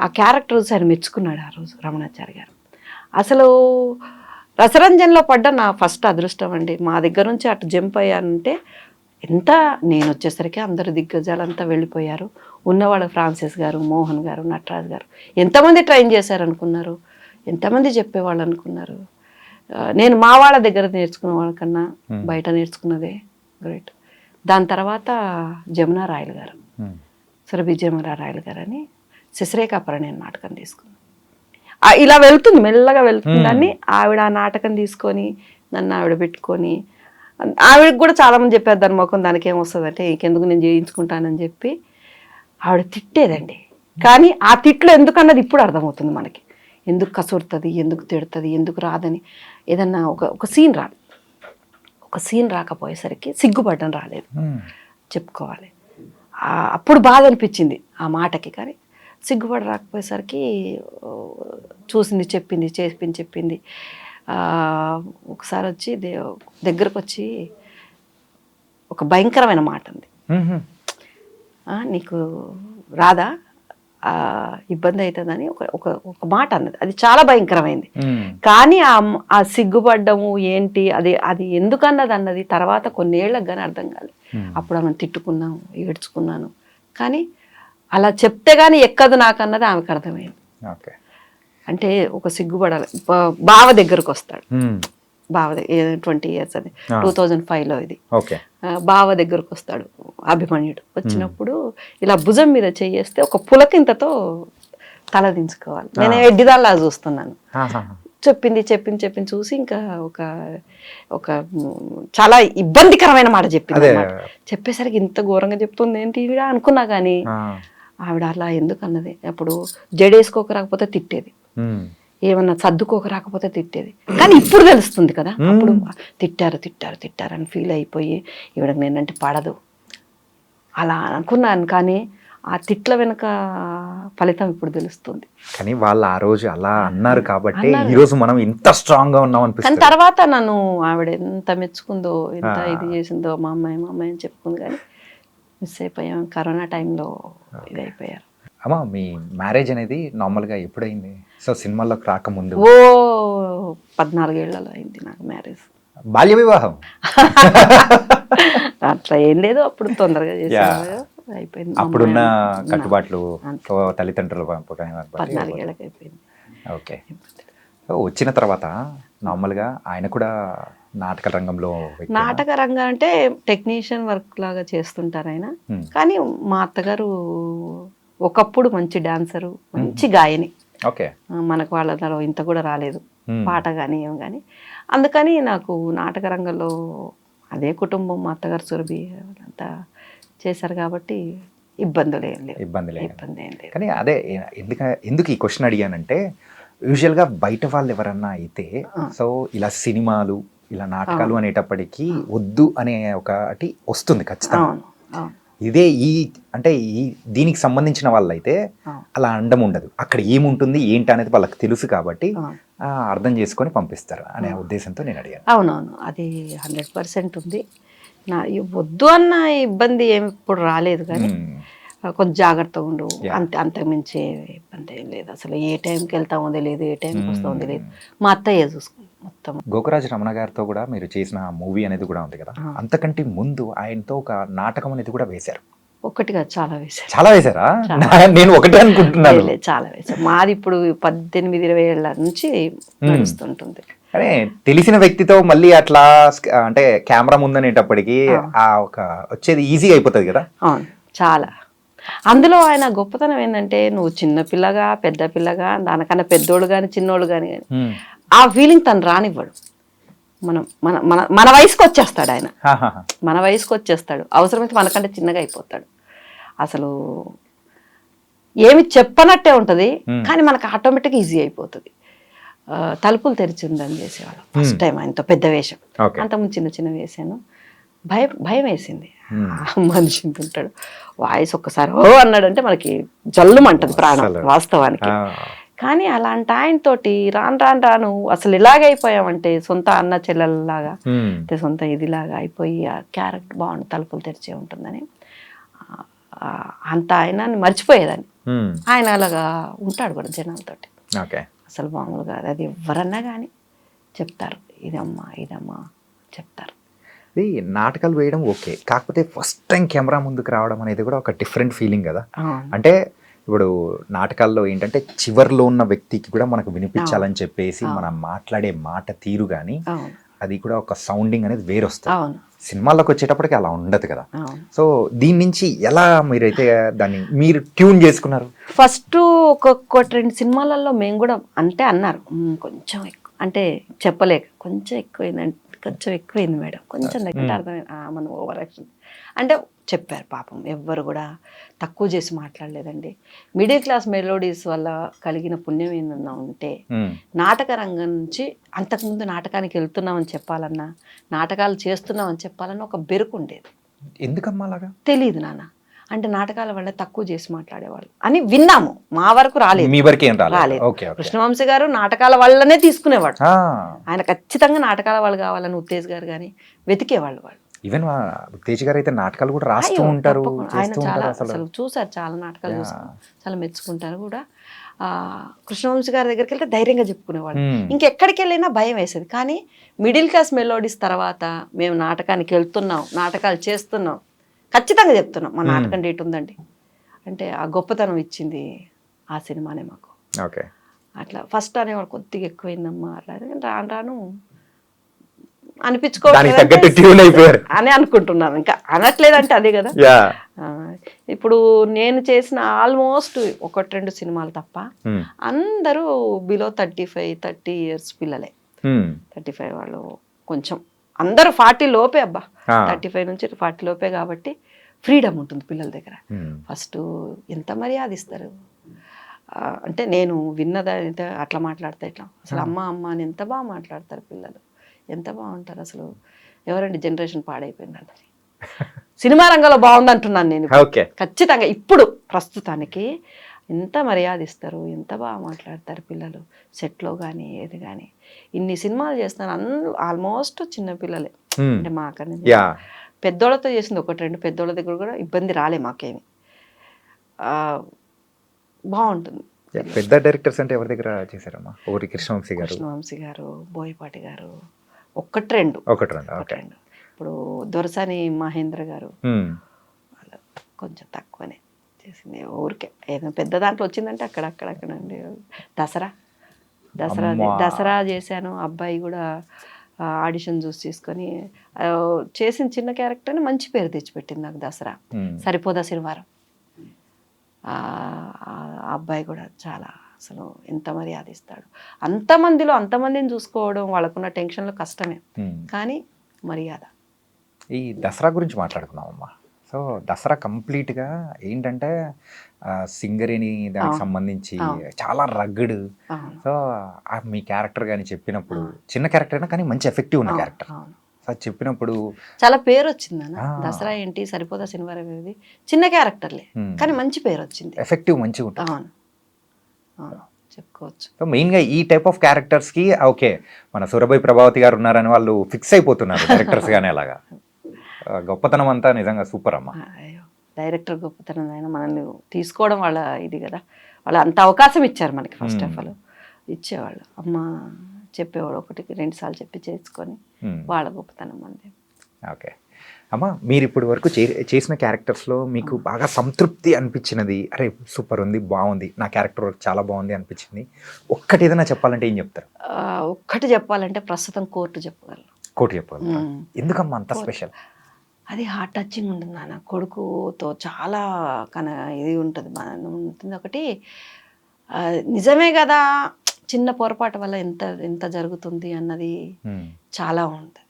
ఆ క్యారెక్టర్ చూసి ఆయన మెచ్చుకున్నాడు ఆ రోజు రమణాచారి గారు. అసలు రసరంజన్లో పడ్డ నా ఫస్ట్ అదృష్టం అండి. మా దగ్గర నుంచి అటు జంప్ అయ్యానంటే ఎంత, నేను వచ్చేసరికి అందరు దిగ్గజాలంతా వెళ్ళిపోయారు. ఉన్నవాడు ఫ్రాన్సిస్ గారు, మోహన్ గారు, నటరాజ్ గారు, ఎంతమంది ట్రైన్ చేశారు అనుకున్నారు, ఎంతమంది చెప్పేవాళ్ళు అనుకున్నారు. నేను మా వాళ్ళ దగ్గర నేర్చుకున్న వాళ్ళకన్నా బయట నేర్చుకున్నదే గ్రేట్. దాని తర్వాత జమునా రాయల్ గారు, సురభి జమునా రాయల్ గారు అని శశిరేఖాపరణి అని నాటకం తీసుకున్నాను. ఇలా వెళ్తుంది, మెల్లగా వెళ్తుంది. దాన్ని ఆవిడ ఆ నాటకం తీసుకొని నన్ను ఆవిడ పెట్టుకొని, ఆవిడకి కూడా చాలామంది చెప్పారు దాని ముఖం దానికి ఏమొస్తుంది అంటే ఇంకెందుకు నేను చేయించుకుంటానని చెప్పి ఆవిడ తిట్టేదండి. కానీ ఆ తిట్లు ఎందుకన్నది ఇప్పుడు అర్థమవుతుంది మనకి. ఎందుకు కసురుతుంది, ఎందుకు తిడుతుంది, ఎందుకు రాదని. ఏదన్నా ఒక సీన్ రాదు, ఒక సీన్ రాకపోయేసరికి సిగ్గుపడడం రాలేదు, చెప్పుకోవాలి. అప్పుడు బాధ అనిపించింది ఆ మాటకి. కానీ సిగ్గుపడి రాకపోయేసరికి చూసింది, చెప్పింది. ఒకసారి వచ్చి దగ్గరకు వచ్చి ఒక భయంకరమైన మాట ఉంది, నీకు రాదా ఇబ్బంది అవుతుందని ఒక ఒక ఒక మాట అన్నది. అది చాలా భయంకరమైంది. కానీ ఆ సిగ్గుపడ్డము ఏంటి అది అది ఎందుకన్నది అన్నది తర్వాత కొన్నేళ్లకు కానీ అర్థం కాలేదు. అప్పుడు ఆమెను తిట్టుకున్నాను, ఏడ్చుకున్నాను. కానీ అలా చెప్తే కానీ ఎక్కదు నాకు అన్నది ఆమెకు అర్థమైంది. అంటే ఒక సిగ్గుపడాలి. బావ దగ్గరకు వస్తాడు, బావ 20 years అది 2005లో ఇది. బావ దగ్గరకు వస్తాడు అభిమన్యుడు. వచ్చినప్పుడు ఇలా భుజం మీద చేయేస్తే ఒక పులకింతతో తల దించుకోవాలి. నేను ఎడ్డిదాల్లా చూస్తున్నాను. చెప్పింది చూసి ఇంకా ఒక ఒక చాలా ఇబ్బందికరమైన మాట చెప్పింది. చెప్పేసరికి ఇంత ఘోరంగా చెప్తుంది ఏంటి ఈవిడ అనుకున్నా. కానీ ఆవిడ అలా ఎందుకు అన్నది. అప్పుడు జడేసుకోక రాకపోతే తిట్టేది, ఏమన్నా సర్దుకోక రాకపోతే తిట్టేది. కానీ ఇప్పుడు తెలుస్తుంది కదా, అప్పుడు తిట్టారు అని ఫీల్ అయిపోయి ఈవిడకి నేనంటే పడదు అలా అనుకున్నాను. కానీ ఆ తిట్ల వెనుక ఫలితం ఇప్పుడు తెలుస్తుంది. కానీ వాళ్ళు ఆ రోజు అలా అన్నారు కాబట్టి ఈ రోజు మనం ఇంత స్ట్రాంగ్ గా ఉన్నాం అనిపిస్తుంది. కానీ తర్వాత నన్ను ఆవిడ ఎంత మెచ్చుకుందో, ఎంత ఇది చేసిందో, మా అమ్మాయి అని చెప్పుకుంది. కానీ మిస్ అయిపోయాం. కరోనా టైంలో ఇది అయిపోయారు. అమ్మా, మీ మ్యారేజ్ అనేది నార్మల్ గా ఎప్పుడైంది? సో సినిమాల్లోకి రాకముందు 14 ఏళ్లలో అయింది నాకు మ్యారేజ్. బాల్య వివాహం అట్లా ఏం లేదు, అప్పుడు తొందరగా చేసాను, అయిపోయింది. అప్పుడున్న కట్టుబాట్లు తల్లిదండ్రుల 14 ఏళ్ళకి అయిపోయింది. ఓకే. వచ్చిన తర్వాత నార్మల్ గా ఆయన కూడా నాటక రంగంలో నాటక రంగం అంటే టెక్నీషియన్ వర్క్ లాగా చేస్తుంటారు ఆయన. కానీ మా అత్తగారు ఒకప్పుడు మంచి డాన్సరు, మంచి గాయని. మనకు వాళ్ళ ఇంత కూడా రాలేదు పాట కానీ ఏం కానీ. అందుకని నాకు నాటక రంగంలో అదే కుటుంబం, మా అత్తగారు సురభి అంతా చేశారు కాబట్టి ఇబ్బందులు ఏం లేదు. కానీ అదే ఎందుకు ఈ క్వశ్చన్ అడిగానంటే, యూజువల్గా బయట వాళ్ళు ఎవరన్నా అయితే సో ఇలా సినిమాలు ఇలా నాటకాలు అనేటప్పటికీ వద్దు అనే ఒకటి వస్తుంది ఖచ్చితంగా. ఇదే దీనికి సంబంధించిన వాళ్ళైతే అలా అండం ఉండదు. అక్కడ ఏముంటుంది ఏంటి అనేది వాళ్ళకి తెలుసు కాబట్టి అర్థం చేసుకొని పంపిస్తారు అనే ఉద్దేశంతో నేను అడిగాను. అవునవును, అది 100% ఉంది. వద్దు అన్న ఇబ్బంది ఏమి ఇప్పుడు రాలేదు. కానీ కొంచెం జాగ్రత్తగా ఉండు, అంతకుమించే ఇబ్బంది ఏం లేదు. అసలు ఏ టైంకి వెళ్తామో తెలియదు, ఏ టైంకి వస్తామో తెలియదు. మా అత్తయ్య చూసుకుంది మొత్తం. గోకరాజు రమణ గారితో కూడా మీరు చేసిన మూవీ అనేది కూడా ఉంది కదా, అంతకంటే ముందు ఆయనతో ఒక నాటకం అనేది కూడా వేశారు. ఒకటిగా చాలా వేశారు. చాలా వేశారా? నేను ఒకటే అనుకుంటున్నాను. చాలా వేశారు. మాది ఇప్పుడు 18-20 ఏళ్ళ నుంచి నడుస్తుంటుంది. అదే తెలిసిన వ్యక్తితో మళ్ళీ అట్లా అంటే కెమెరా ముందనేటప్పటికి ఆ ఒక వచ్చేది ఈజీగా అయిపోతుంది కదా. అవును, చాలా. అందులో ఆయన గొప్పతనం ఏంటంటే, నువ్వు చిన్న పిల్లగా పెద్ద పిల్లగా దానికన్నా పెద్దోళ్ళు కానీ చిన్నోళ్ళు కానీ ఆ ఫీలింగ్ తను రానివ్వడు. మనం మన మన మన వయసుకు వచ్చేస్తాడు ఆయన. మన వయసుకు వచ్చేస్తాడు, అవసరమైతే మనకంటే చిన్నగా అయిపోతాడు. అసలు ఏమి చెప్పనట్టే ఉంటుంది, కానీ మనకు ఆటోమేటిక్ ఈజీ అయిపోతుంది. తలుపులు తెరిచిందని చేసేవాళ్ళం ఫస్ట్ టైం ఆయనతో పెద్ద వేషం. అంతకుముందు చిన్న చిన్న వేసాను. భయం వేసింది. మనిషి ఉంటాడు, వాయిస్ ఒక్కసారి ఓ అన్నాడంటే మనకి జల్లుమంటది ప్రాణం వాస్తవానికి. కానీ అలాంటి ఆయనతోటి రాను అసలు ఇలాగైపోయామంటే సొంత అన్న చెల్లెల్లాగా, సొంత ఇదిలాగా అయిపోయి ఆ క్యారెక్టర్ బాగుంది, తలుపులు తెరిచే ఉంటుందని అంత ఆయన మర్చిపోయేదాన్ని. ఆయన అలాగా ఉంటాడు కూడా జనాలతోటి. అసలు మామూలుగా అది ఎవరన్నా కానీ చెప్తారు, ఇదమ్మా చెప్తారు. ఇది నాటకాలు వేయడం ఓకే, కాకపోతే ఫస్ట్ టైం కెమెరా ముందుకు రావడం అనేది కూడా ఒక డిఫరెంట్ ఫీలింగ్ కదా. అంటే ఇప్పుడు నాటకాల్లో ఏంటంటే చివర్లో ఉన్న వ్యక్తికి కూడా మనకు వినిపించాలని చెప్పేసి మనం మాట్లాడే మాట తీరు కానీ అది కూడా ఒక సౌండింగ్ అనేది వేరొస్తుంది. సినిమాల్లోకి వచ్చేటప్పటికి అలా ఉండదు కదా. సో దీని నుంచి ఎలా మీరైతే దాన్ని మీరు ట్యూన్ చేసుకున్నారు? ఫస్ట్ ఒక 2 సినిమాలలో మేము కూడా అంటే అన్నారు, కొంచెం ఎక్కువ అంటే చెప్పలేక కొంచెం ఎక్కువైంది మేడం, కొంచెం దగ్గర అర్థమైంది మన ఓవర్ యాక్షన్ అంటే చెప్పారు. పాపం ఎవ్వరు కూడా తక్కువ చేసి మాట్లాడలేదండి. మిడిల్ క్లాస్ మెలోడీస్ వల్ల కలిగిన పుణ్యం ఏందన్నా ఉంటే, నాటక రంగం నుంచి అంతకుముందు నాటకానికి వెళ్తున్నామని చెప్పాలన్నా, నాటకాలు చేస్తున్నామని చెప్పాలన్నా ఒక బెరుకు ఉండేది. ఎందుకమ్మా అలాగా తెలియదు నాన్న. అంటే నాటకాల వల్ల తక్కువ చేసి మాట్లాడేవాళ్ళు అని విన్నాము. మా వరకు రాలేదు. మీ వరకు ఏం రాలేదు. కృష్ణవంశీ గారు నాటకాల వల్లనే తీసుకునేవాడు. ఆయన ఖచ్చితంగా నాటకాల వాళ్ళు కావాలని ఉత్తేజ్ గారు కానీ వెతికేవాళ్ళు. ఈవెన్ తేజ్ గారు అయితే నాటకాలు కూడా రాస్తూ అయ్యో, ఉంటారు, తప్పకుండా. ఆయన చేస్తూ చాలా ఉంటారు అసలు. అసలు చూసారు, చాలా నాటకాలు చూసుకుని చాలా మెచ్చుకుంటారు కూడా. కృష్ణవంశీ గారి దగ్గరికి వెళ్తే ధైర్యంగా చెప్పుకునేవాడు. ఇంకెక్కడికి వెళ్ళినా భయం వేసేది. కానీ మిడిల్ క్లాస్ మెలోడీస్ తర్వాత మేము నాటకానికి వెళ్తున్నాం, నాటకాలు చేస్తున్నాం, ఖచ్చితంగా చెప్తున్నాం మా నాటకం డేట్ ఉందండి అంటే ఆ గొప్పతనం ఇచ్చింది ఆ సినిమానే మాకు. ఓకే, అట్లా ఫస్ట్ అనేవాడు కొద్దిగా ఎక్కువైందమ్మా అట్లా, రాను రాను దానికి తగ్గట్టు అనిపించుకోవాలి ట్యూన్ అయిపోయారు. అని అనుకుంటున్నాను. ఇంకా అనట్లేదంటే అదే కదా. ఆ, ఇప్పుడు నేను చేసిన ఆల్మోస్ట్ 1-2 సినిమాలు తప్ప అందరూ బిలో 30 ఇయర్స్ పిల్లలే. 35 వాళ్ళు కొంచెం, అందరూ 40 లోపే అబ్బా, 35 నుంచి 40 లోపే. కాబట్టి ఫ్రీడమ్ ఉంటుంది పిల్లల దగ్గర. ఫస్ట్ ఎంత మర్యాద ఇస్తారు అంటే, నేను విన్నదైతే అట్లా మాట్లాడతా ఇట్లా, అసలు అమ్మ అమ్మ అని ఎంత బాగా మాట్లాడతారు పిల్లలు, ఎంత బాగుంటారు అసలు. ఎవరండి జనరేషన్ పాడైపోయిందండి. సినిమా రంగంలో బాగుంది అంటున్నాను నేను. ఖచ్చితంగా ఇప్పుడు ప్రస్తుతానికి ఎంత మర్యాద ఇస్తారు, ఎంత బాగా మాట్లాడతారు పిల్లలు సెట్లో కానీ ఏది కానీ. ఇన్ని సినిమాలు చేస్తున్నారు, ఆల్మోస్ట్ చిన్న పిల్లలే. అంటే మాకని పెద్దోళ్ళతో చేసింది 1-2, పెద్దోళ్ళ దగ్గర కూడా ఇబ్బంది రాలే మాకేమి. బాగుంటుంది. పెద్ద డైరెక్టర్స్ అంటే ఎవరి దగ్గర చేశారమ్మా? ఒకటి కృష్ణవంశీ గారు, బోయపాటి గారు, 1-2. ఇప్పుడు దొరసాని మహేంద్ర గారు వాళ్ళు కొంచెం తక్కువనే చేసింది. ఊరికే ఏదైనా పెద్ద దాంట్లో వచ్చిందంటే అక్కడండి. దసరా చేశాను. అబ్బాయి కూడా ఆడిషన్ చూసి తీసుకొని చేసిన చిన్న క్యారెక్టర్ని మంచి పేరు తెచ్చిపెట్టింది నాకు దసరా. సరిపోదా శనివారం ఆ అబ్బాయి కూడా చాలా అసలు ఎంత మర్యాద ఇస్తాడు. అంతమందిని చూసుకోవడం వాళ్ళకున్న టెన్షన్లో కష్టమే, కానీ మర్యాద. ఈ దసరా గురించి మాట్లాడుకున్నామమ్మా. సో దసరా కంప్లీట్గా ఏంటంటే సింగరేణి దానికి సంబంధించి చాలా రగ్గడ్. సో మీ క్యారెక్టర్ కానీ చెప్పినప్పుడు చిన్న క్యారెక్టర్ అయినా కానీ మంచి ఎఫెక్టివ్ ఉన్న క్యారెక్టర్. సో చెప్పినప్పుడు చాలా పేరు వచ్చింది అన్న. దసరా ఏంటి, సరిపోదా శనివారం అనేది చిన్న క్యారెక్టర్లే కానీ మంచి పేరు వచ్చింది, ఎఫెక్టివ్ మంచిగా ఉంటుంది. అవును చెప్పుకోవచ్చు. సో మెయిన్గా ఈ టైప్ ఆఫ్ క్యారెక్టర్స్కి ఓకే, మన సురభి ప్రభావతి గారు ఉన్నారని వాళ్ళు ఫిక్స్ అయిపోతున్నారు డైరెక్టర్స్ కానీ. అలాగా గొప్పతనం అంతా నిజంగా సూపర్ అమ్మా. డైరెక్టర్ గొప్పతనం అయినా మనల్ని తీసుకోవడం వాళ్ళ ఇది కదా. వాళ్ళు అంత అవకాశం ఇచ్చారు మనకి. ఫస్ట్ ఆఫ్ ఆల్ ఇచ్చేవాళ్ళు, అమ్మ చెప్పేవాడు 1-2 సార్లు చెప్పి చేసుకొని, వాళ్ళ గొప్పతనం అంతే. ఓకే అమ్మ, మీరు ఇప్పటి వరకు చేసిన క్యారెక్టర్స్లో మీకు బాగా సంతృప్తి అనిపించినది, అరే సూపర్ ఉంది, బాగుంది, నా క్యారెక్టర్ చాలా బాగుంది అనిపించింది, ఒక్కటి ఏదైనా చెప్పాలంటే ఏం చెప్తారు? ఒక్కటి చెప్పాలంటే ప్రస్తుతం కోర్టు చెప్పగలను. ఎందుకమ్మా అంత స్పెషల్? అది హార్ట్ టచింగ్ ఉంటుంది నాన్న. కొడుకుతో చాలా ఇది ఉంటుంది. ఒకటి నిజమే కదా, చిన్న పొరపాటు వల్ల ఎంత జరుగుతుంది అన్నది చాలా ఉంటుంది.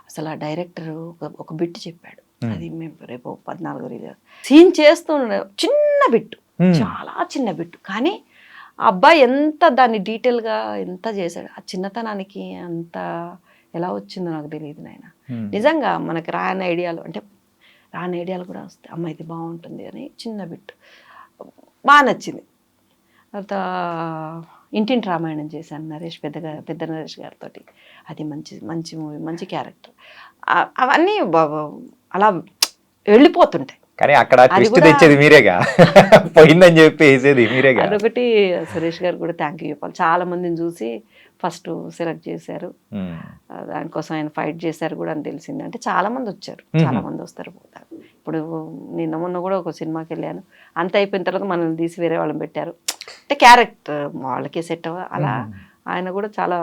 అసలు ఆ డైరెక్టర్ ఒక బిట్ చెప్పాడు, అది మేము రేపు 14 రిలీజ్ సీన్ చేస్తున్న చిన్న బిట్టు, చాలా చిన్న బిట్టు, కానీ ఆ అబ్బాయి ఎంత దాన్ని డీటెయిల్గా ఎంత చేశాడు. ఆ చిన్నతనానికి అంత ఎలా వచ్చిందో నాకు తెలియదు నాయన. నిజంగా మనకి రాని ఐడియాలు కూడా వస్తాయి. అమ్మ ఇది బాగుంటుంది అని చిన్న బిట్టు బాగా నచ్చింది. తర్వాత ఇంటింటి రామాయణం చేశాను పెద్ద నరేష్ గారితో. అది మంచి మూవీ, మంచి క్యారెక్టర్. అవన్నీ అలా వెళ్ళిపోతుంటాయి. కానీ అక్కడ ట్విస్ట్ తెచ్చేది మీరేగా, పోయిందని చెప్పి వేసేది మీరేగా. అదొకటి సురేష్ గారు కూడా థ్యాంక్ యూ చెప్పాలి. చాలా మందిని చూసి ఫస్ట్ సెలెక్ట్ చేశారు, దానికోసం ఆయన ఫైట్ చేశారు కూడా అని తెలిసింది. అంటే చాలా మంది వచ్చారు, చాలా మంది వస్తారు పోతారు. ఇప్పుడు మొన్న కూడా ఒక సినిమాకి వెళ్ళాను, అంత అయిపోయిన తర్వాత మనల్ని తీసి వేరే వాళ్ళని పెట్టారు. అంటే క్యారెక్టర్ వాళ్ళకే సెట్ అలా ఆయన కూడా చాలా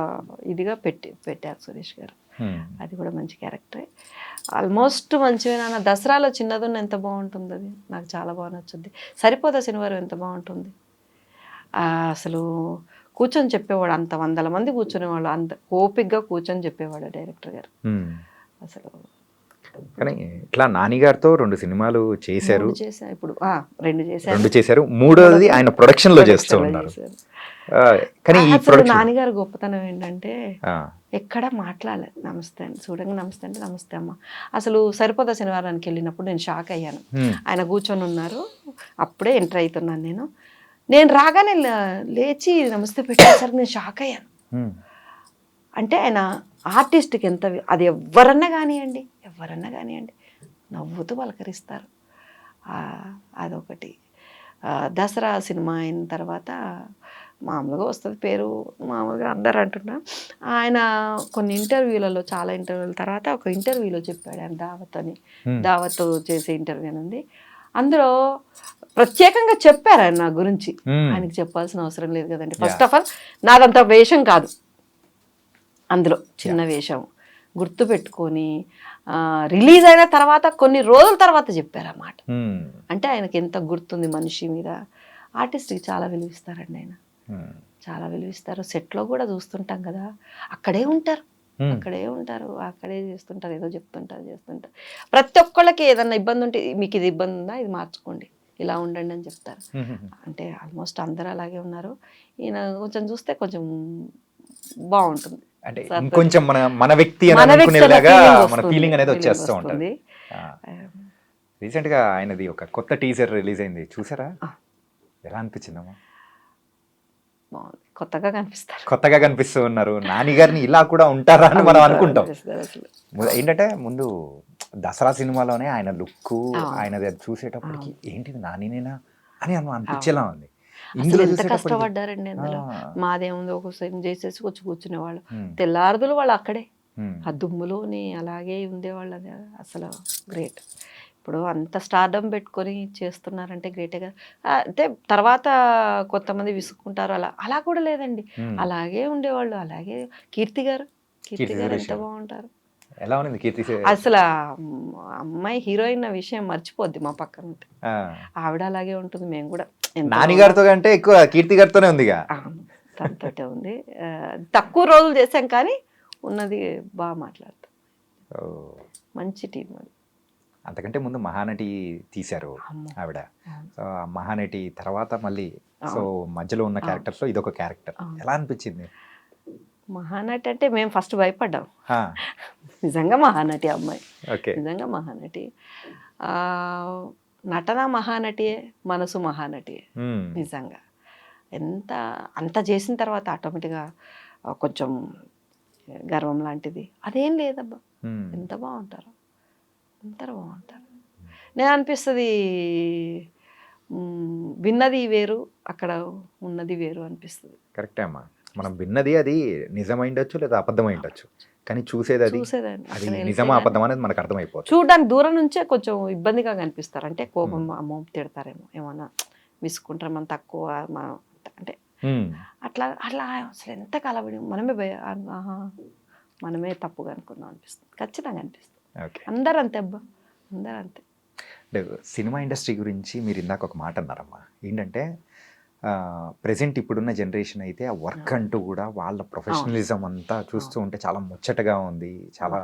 ఇదిగా పెట్టారు సురేష్ గారు. అది కూడా మంచి క్యారెక్టరే. ఆల్మోస్ట్ మంచిగా. దసరాలో చిన్నదున్న ఎంత బాగుంటుంది, అది నాకు చాలా బాగా నచ్చుద్ది. సరిపోదా శనివారం ఎంత బాగుంటుంది. అసలు కూర్చొని చెప్పేవాడు, అంత 100 మంది కూర్చునేవాళ్ళు, అంత ఓపిక్గా కూర్చొని చెప్పేవాడు డైరెక్టర్ గారు అసలు. కానీ ఇట్లా నానిగారితో 2 సినిమాలు చేశారు, ఇప్పుడు 2 చేశారు, మూడోది ఆయన ప్రొడక్షన్ లో చేస్తూ ఉన్నారు. కానీ నాన్నగారు గొప్పతనం ఏంటంటే ఎక్కడ మాట్లాడలేదు. నమస్తే అండి, చూడంగా నమస్తే అంటే నమస్తే అమ్మ. అసలు సరిపోదా శనివారానికి వెళ్ళినప్పుడు నేను షాక్ అయ్యాను. ఆయన కూర్చొని ఉన్నారు, అప్పుడే ఎంటర్ అవుతున్నాను నేను రాగానే లేచి నమస్తే పెట్టేసరికి నేను షాక్ అయ్యాను. అంటే ఆయన ఆర్టిస్ట్కి ఎంత అది ఎవరన్నా కానివ్వండి నవ్వుతూ పలకరిస్తారు. అదొకటి. దసరా సినిమా అయిన తర్వాత మామూలుగా వస్తుంది పేరు, మామూలుగా అందరు అంటున్నా. ఆయన కొన్ని ఇంటర్వ్యూలలో, చాలా ఇంటర్వ్యూల తర్వాత ఒక ఇంటర్వ్యూలో చెప్పాడు ఆయన, దావత్ చేసే ఇంటర్వ్యూ అని ఉంది. అందులో ప్రత్యేకంగా చెప్పారు ఆయన నా గురించి. ఆయనకి చెప్పాల్సిన అవసరం లేదు కదండి. ఫస్ట్ ఆఫ్ ఆల్ నాదంత వేషం కాదు అందులో, చిన్న వేషం. గుర్తు పెట్టుకొని రిలీజ్ అయిన తర్వాత కొన్ని రోజుల తర్వాత చెప్పారన్నమాట. అంటే ఆయనకి ఎంత గుర్తుంది మనిషి మీద. ఆర్టిస్ట్కి చాలా విలువిస్తారండి ఆయన, చాలా విలువిస్తారు. సెట్లో కూడా చూస్తుంటాం కదా, అక్కడే ఉంటారు, అక్కడే చేస్తుంటారు, ఏదో చేస్తుంటారు. ప్రతి ఒక్కళ్ళకి ఏదన్నా ఇబ్బంది ఉంటే, మీకు ఇది ఇబ్బంది ఉందా, ఇది మార్చుకోండి, ఇలా ఉండండి అని చెప్తారు. అంటే ఆల్మోస్ట్ అందరూ అలాగే ఉన్నారు. ఈయన కొంచెం చూస్తే కొంచెం బాగుంటుంది, అంటే ఇంకొంచెం మన వ్యక్తి అనుకునేలాగా మన ఫీలింగ్ అనేది వచ్చేస్తూ ఉంటుంది. రీసెంట్ గా ఆయనది ఒక కొత్త టీజర్ రిలీజ్ అయింది, చూసారా? ఎలా అనిపించిందమ్మా? బాగుంది, కొత్తగా కనిపిస్తూ ఉన్నారు. నాని గారిని ఇలా కూడా ఉంటారా అని మనం అనుకుంటాం. ఏంటంటే ముందు దసరా సినిమాలోనే ఆయన లుక్, ఆయనది చూసేటప్పటికి ఏంటిది నానినేనా అని అనిపించేలా ఉంది. అసలు ఎంత కష్టపడ్డారండి అందులో. మాదేముంది, ఒక సైన్ చేసేసి వచ్చి కూర్చునేవాళ్ళు, తెల్లారుదులు వాళ్ళు అక్కడే ఆ దుమ్ములోని అలాగే ఉండేవాళ్ళు. అది అసలు గ్రేట్. ఇప్పుడు అంత స్టార్డమ్ పెట్టుకొని చేస్తున్నారంటే గ్రేటే కదా. అంటే తర్వాత కొంతమంది విసుక్కుంటారు, అలా కూడా లేదండి, అలాగే ఉండేవాళ్ళు. అలాగే కీర్తి గారు ఎంత బాగుంటారు. ఎలా ఉంది కీర్తి? అసలు అమ్మాయి హీరోయిన్ విషయం మర్చిపోద్ది మా పక్కన ఉంటే. ఆవిడ అలాగే ఉంటుంది. మేము కూడా నాని గారితో కంటే ఎక్కువ కీర్తి గారితోనే ఉంది, తనతోటే ఉంది. తక్కువ రోజులు చేశాం కానీ ఉన్నది బాగా మాట్లాడతాం. మంచి టీం అది. అంతకంటే ముందు మహానటి తీశారు ఆవిడ. సో మహానటి తర్వాత మళ్ళీ సో మధ్యలో ఉన్న క్యారెక్టర్స్ లో ఇదొక క్యారెక్టర్. ఎలా అనిపించింది? మహానటి అంటే మేము ఫస్ట్ భయపడ్డాం. నిజంగా మహానటి అమ్మాయి, నిజంగా మహానటి. నటన మహానటియే, మనసు మహానటియే. నిజంగా అంత చేసిన తర్వాత ఆటోమేటిక్గా కొంచెం గర్వం లాంటిది అదేం లేదబ్బా. ఎంత బాగుంటారు, నేను అనిపిస్తుంది విన్నది వేరు, అక్కడ ఉన్నది వేరు అనిపిస్తుంది. కరెక్టే అమ్మా, మనం విన్నది అది నిజమైండొచ్చు లేదా అబద్ధమైండొచ్చు, కానీ చూసేది అది నిజమా అబద్ధం అనేది మనకు అర్థమైపోతుంది. చూడడానికి దూరం నుంచే కొంచెం ఇబ్బందిగా కనిపిస్తారు. అంటే కోపం, అమ్మో తిడతారేమో, ఏమన్నా విసుకుంటారు, మనం తక్కువ అంటే అట్లా అసలు ఎంత కలబడి మనమే తప్పుగా అనుకున్నాం అనిపిస్తుంది, ఖచ్చితంగా అనిపిస్తుంది. అందరూ అంతే అబ్బా, అందరూ అంతే. సినిమా ఇండస్ట్రీ గురించి మీరు ఇందాక ఒక మాట అన్నారమ్మా, ఏంటంటే ప్రెజెంట్ ఇప్పుడున్న జనరేషన్ అయితే ఆ వర్క్ అంటూ కూడా వాళ్ళ ప్రొఫెషనలిజం అంతా చూస్తూ ఉంటే చాలా ముచ్చటగా ఉంది. చాలా